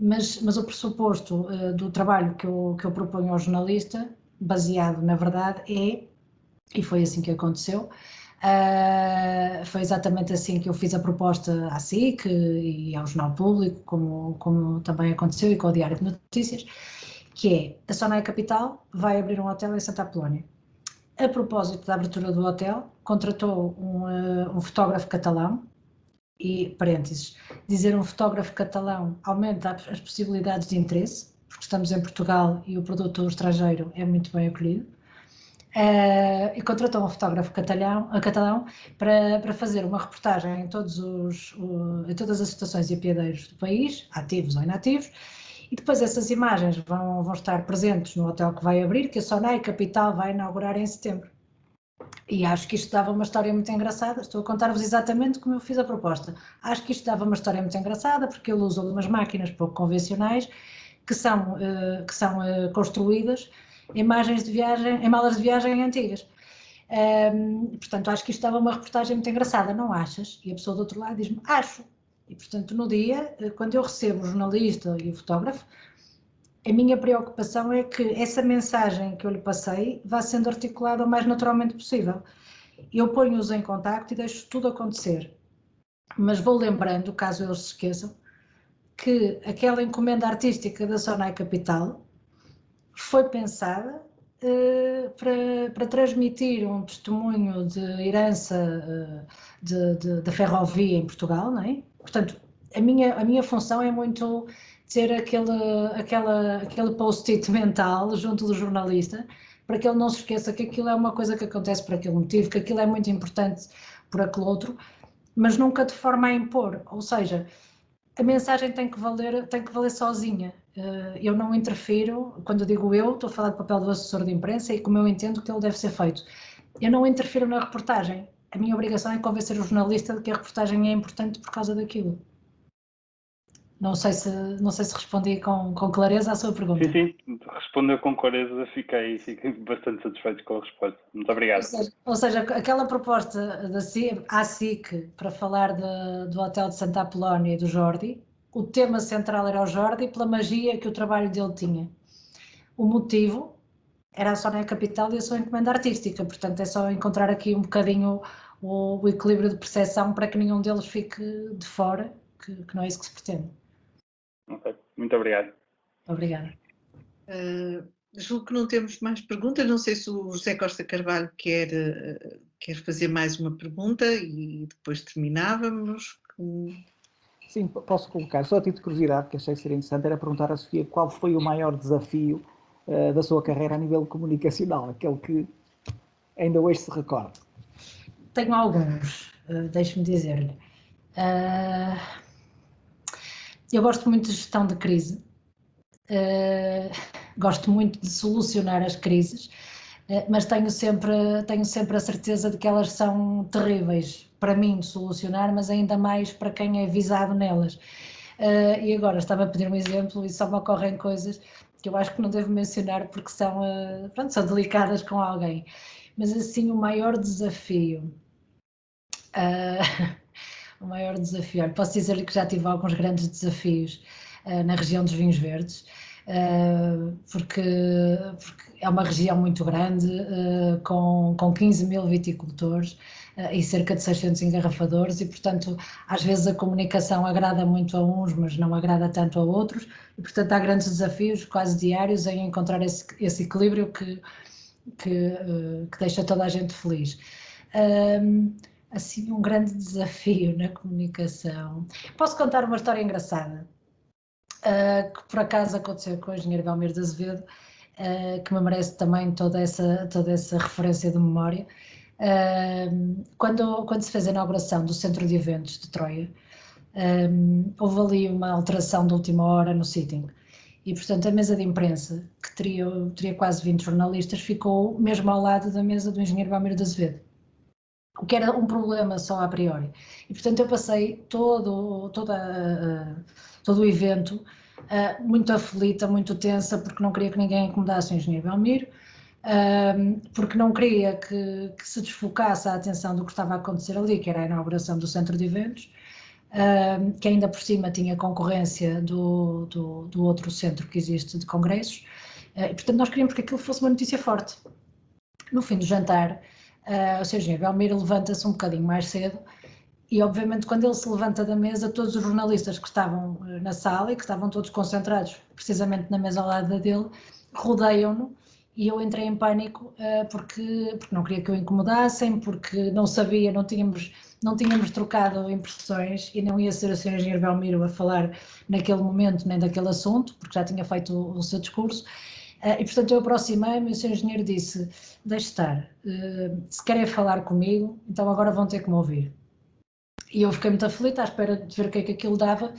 Mas o pressuposto do trabalho que eu proponho ao jornalista, baseado na verdade, e foi assim que aconteceu, foi exatamente assim que eu fiz a proposta à SIC e ao Jornal Público, como também aconteceu, e com o Diário de Notícias, que é a Sonae Capital vai abrir um hotel em Santa Apolónia. A propósito da abertura do hotel, contratou um fotógrafo catalão, e, parênteses, dizer um fotógrafo catalão aumenta as possibilidades de interesse, porque estamos em Portugal e o produto estrangeiro é muito bem acolhido, e contratou um fotógrafo catalão para fazer uma reportagem em todas as estações e apiadeiros do país, ativos ou inativos, e depois essas imagens vão estar presentes no hotel que vai abrir, que a Sonae Capital vai inaugurar em setembro. E acho que isto dava uma história muito engraçada. Estou a contar-vos exatamente como eu fiz a proposta. Acho que isto dava uma história muito engraçada, porque ele usa umas máquinas pouco convencionais que são construídas em malas de viagem antigas. Portanto, acho que isto dava uma reportagem muito engraçada, não achas? E a pessoa do outro lado diz-me, acho. E, portanto, no dia, quando eu recebo o jornalista e o fotógrafo, a minha preocupação é que essa mensagem que eu lhe passei vá sendo articulada o mais naturalmente possível. Eu ponho-os em contacto e deixo tudo acontecer. Mas vou lembrando, caso eles se esqueçam, que aquela encomenda artística da Sonae Capital foi pensada para transmitir um testemunho de herança da ferrovia em Portugal, não é? Portanto, a minha função é muito ter aquele post-it mental junto do jornalista, para que ele não se esqueça que aquilo é uma coisa que acontece por aquele motivo, que aquilo é muito importante por aquele outro, mas nunca de forma a impor, ou seja, a mensagem tem que valer sozinha. Eu não interfiro, quando digo eu, estou a falar do papel do assessor de imprensa e como eu entendo que ele deve ser feito. Eu não interfiro na reportagem, a minha obrigação é convencer o jornalista de que a reportagem é importante por causa daquilo. Não sei se respondi com clareza à sua pergunta. Sim, respondeu com clareza, fiquei bastante satisfeito com a resposta. Muito obrigado. Ou seja, aquela proposta à SIC para falar do Hotel de Santa Apolónia e do Jordi, o tema central era o Jordi pela magia que o trabalho dele tinha. O motivo era a Sonae Capital e a sua encomenda artística, portanto é só encontrar aqui um bocadinho o equilíbrio de percepção para que nenhum deles fique de fora, que não é isso que se pretende. Ok, muito obrigado. Obrigada. Julgo que não temos mais perguntas, não sei se o José Costa Carvalho quer fazer mais uma pergunta e depois terminávamos. Sim, posso colocar, só a título de curiosidade, que achei que seria interessante, era perguntar à Sofia qual foi o maior desafio da sua carreira a nível comunicacional, aquele que ainda hoje se recorda. Tenho alguns, deixe-me dizer-lhe. Eu gosto muito de gestão de crise, gosto muito de solucionar as crises, mas tenho sempre a certeza de que elas são terríveis para mim de solucionar, mas ainda mais para quem é visado nelas. E agora estava a pedir um exemplo e só me ocorrem coisas que eu acho que não devo mencionar porque são delicadas com alguém. Mas assim, o maior desafio, olha, posso dizer-lhe que já tive alguns grandes desafios na região dos vinhos verdes, porque é uma região muito grande, com 15 mil viticultores e cerca de 600 engarrafadores, e portanto às vezes a comunicação agrada muito a uns, mas não agrada tanto a outros, e portanto há grandes desafios quase diários em encontrar esse equilíbrio que deixa toda a gente feliz. Assim, um grande desafio na comunicação. Posso contar uma história engraçada, que por acaso aconteceu com o engenheiro Belmiro de Azevedo, que me merece também toda essa referência de memória. Quando se fez a inauguração do Centro de Eventos de Troia, houve ali uma alteração de última hora no sitting. E, portanto, a mesa de imprensa, que teria quase 20 jornalistas, ficou mesmo ao lado da mesa do engenheiro Belmiro de Azevedo, o que era um problema só a priori. E, portanto, eu passei todo o evento muito aflita, muito tensa, porque não queria que ninguém incomodasse o engenheiro Belmiro, porque não queria que se desfocasse a atenção do que estava a acontecer ali, que era a inauguração do Centro de Eventos, que ainda por cima tinha concorrência do outro centro que existe de congressos, e portanto nós queríamos que aquilo fosse uma notícia forte. No fim do jantar, o Sr. Engenheiro Belmiro levanta-se um bocadinho mais cedo e obviamente quando ele se levanta da mesa, todos os jornalistas que estavam na sala e que estavam todos concentrados precisamente na mesa ao lado dele, rodeiam-no, e eu entrei em pânico porque não queria que o incomodassem, porque não sabia, não tínhamos trocado impressões e não ia ser o Sr. Engenheiro Belmiro a falar naquele momento nem daquele assunto, porque já tinha feito o seu discurso. E portanto eu aproximei-me e o Sr. Engenheiro disse: deixe estar, se querem falar comigo, então agora vão ter que me ouvir. E eu fiquei muito aflita à espera de ver o que é que aquilo dava,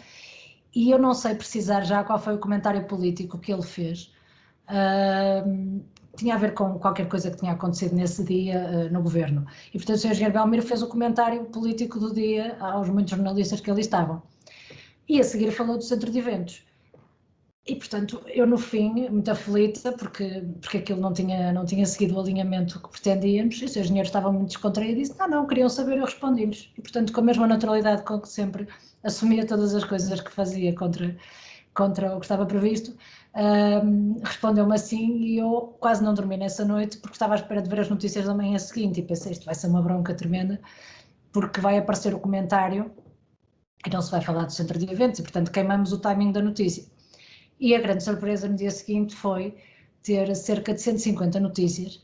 e eu não sei precisar já qual foi o comentário político que ele fez. Tinha a ver com qualquer coisa que tinha acontecido nesse dia no governo. E portanto o Sr. Engenheiro Belmiro fez o comentário político do dia aos muitos jornalistas que ali estavam. E a seguir falou do Centro de Eventos. E portanto eu no fim, muito aflita, porque aquilo não tinha seguido o alinhamento que pretendíamos, e o Sr. Engenheiro estava muito descontraído e disse: não, queriam saber, eu respondi-lhes. E portanto com a mesma naturalidade com que sempre assumia todas as coisas que fazia contra o que estava previsto, respondeu-me assim, e eu quase não dormi nessa noite porque estava à espera de ver as notícias da manhã seguinte e pensei: isto vai ser uma bronca tremenda, porque vai aparecer o comentário e não se vai falar do Centro de Eventos, e portanto queimamos o timing da notícia. E a grande surpresa no dia seguinte foi ter cerca de 150 notícias,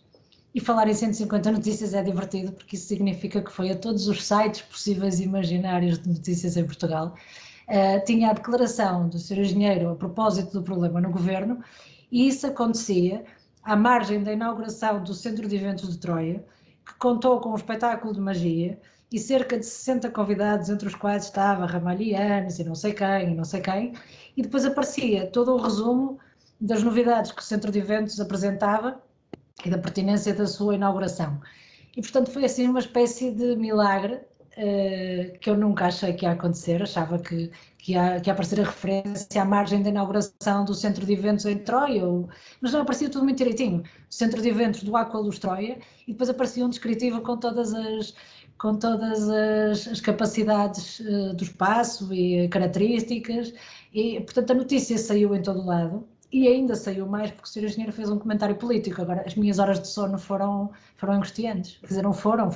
e falar em 150 notícias é divertido porque isso significa que foi a todos os sites possíveis e imaginários de notícias em Portugal. Tinha a declaração do Sr. Engenheiro a propósito do problema no governo, e isso acontecia à margem da inauguração do Centro de Eventos de Troia, que contou com um espetáculo de magia e cerca de 60 convidados, entre os quais estava Ramalhianos e não sei quem, e depois aparecia todo o resumo das novidades que o Centro de Eventos apresentava e da pertinência da sua inauguração. E portanto foi assim uma espécie de milagre que eu nunca achei que ia acontecer. Achava que ia aparecer a referência à margem da inauguração do Centro de Eventos em Troia, mas não, aparecia tudo muito direitinho. O Centro de Eventos do Aqualuz Troia, e depois aparecia um descritivo com todas as capacidades do espaço e características, e portanto a notícia saiu em todo o lado. E ainda saiu mais porque o Sr. Engenheiro fez um comentário político. Agora, as minhas horas de sono foram angustiantes. Quer dizer, não foram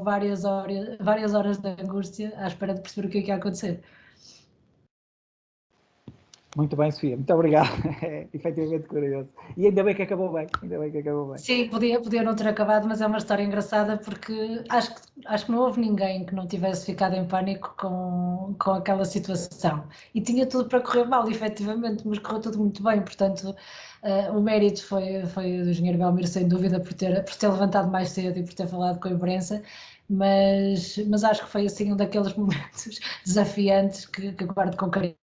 várias horas de angústia à espera de perceber o que é que ia acontecer. Muito bem, Sofia, muito obrigado. É efetivamente curioso. E ainda bem que acabou bem, Sim, podia não ter acabado, mas é uma história engraçada porque acho que não houve ninguém que não tivesse ficado em pânico com aquela situação. E tinha tudo para correr mal, efetivamente, mas correu tudo muito bem, portanto o mérito foi do engenheiro Belmiro, sem dúvida, por ter levantado mais cedo e por ter falado com a imprensa, mas acho que foi assim um daqueles momentos desafiantes que guardo com carinho.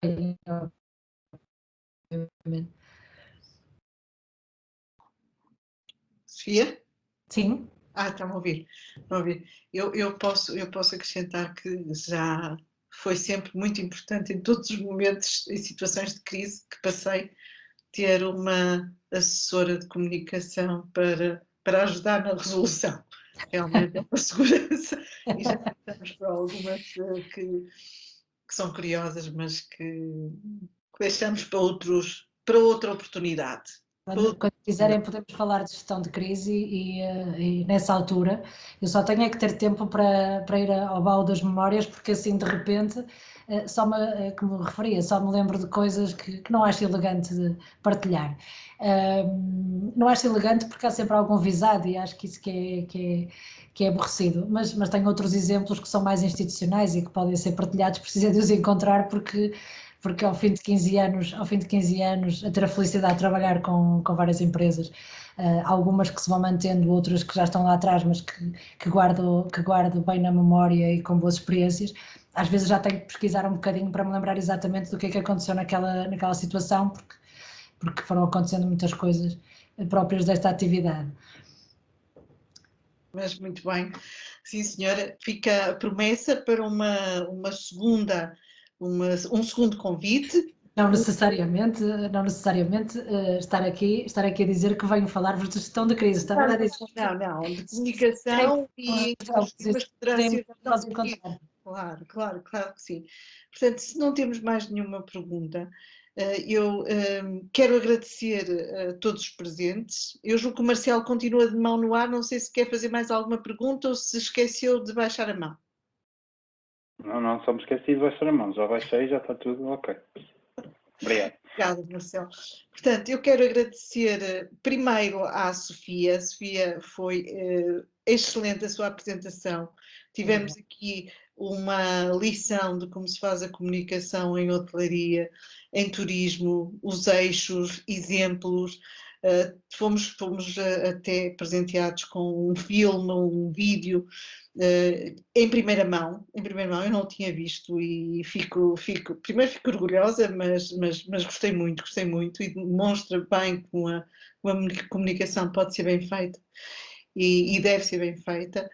Sofia? Sim. Estão a ouvir. Eu posso acrescentar que já foi sempre muito importante em todos os momentos e situações de crise que passei ter uma assessora de comunicação para ajudar na resolução. Realmente é uma segurança e já passamos por algumas que são curiosas, mas que deixamos para outra oportunidade. Quando quiserem podemos falar de gestão de crise e nessa altura eu só tenho é que ter tempo para ir ao baú das memórias, porque assim de repente como referia, só me lembro de coisas que não acho elegante de partilhar. Não acho elegante porque há sempre algum visado e acho que isso que é aborrecido, mas tenho outros exemplos que são mais institucionais e que podem ser partilhados, precisa de os encontrar porque ao fim de 15 anos, a ter a felicidade de trabalhar com várias empresas, algumas que se vão mantendo, outras que já estão lá atrás, mas que guardo bem na memória e com boas experiências, às vezes já tenho que pesquisar um bocadinho para me lembrar exatamente do que é que aconteceu naquela situação, porque foram acontecendo muitas coisas próprias desta atividade. Mas muito bem, sim senhora, fica a promessa para um segundo convite. Não necessariamente estar aqui a dizer que venho falar-vos de gestão de crise. Está a dizer não, de comunicação e mas poderá ser claro que sim. Portanto, se não temos mais nenhuma pergunta, eu quero agradecer a todos os presentes. Eu julgo que o Marcelo continua de mão no ar, não sei se quer fazer mais alguma pergunta ou se esqueceu de baixar a mão. Não, só me esqueci de baixar a mão, já baixei, já está tudo ok. Obrigado. Obrigada, Marcelo. Portanto, eu quero agradecer primeiro à Sofia. A Sofia foi excelente a sua apresentação. Tivemos aqui uma lição de como se faz a comunicação em hotelaria, em turismo, os eixos, exemplos. Fomos até presenteados com um filme, um vídeo em primeira mão, eu não o tinha visto e primeiro fico orgulhosa, mas gostei muito e demonstra bem que uma comunicação pode ser bem feita e deve ser bem feita.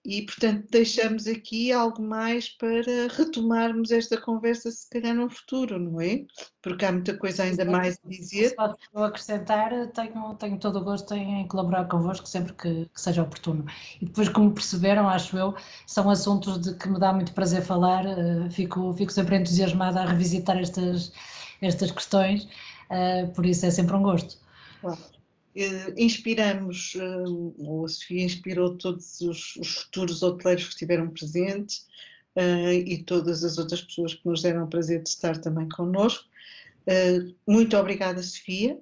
E, portanto, deixamos aqui algo mais para retomarmos esta conversa, se calhar no futuro, não é? Porque há muita coisa ainda mais a dizer. Se posso acrescentar, tenho todo o gosto em colaborar convosco sempre que seja oportuno. E depois, como perceberam, acho eu, são assuntos de que me dá muito prazer falar, fico sempre entusiasmada a revisitar estas questões, por isso é sempre um gosto. Claro. Inspiramos, ou a Sofia inspirou todos os futuros hoteleiros que estiveram presentes e todas as outras pessoas que nos deram o prazer de estar também connosco. Muito obrigada, Sofia.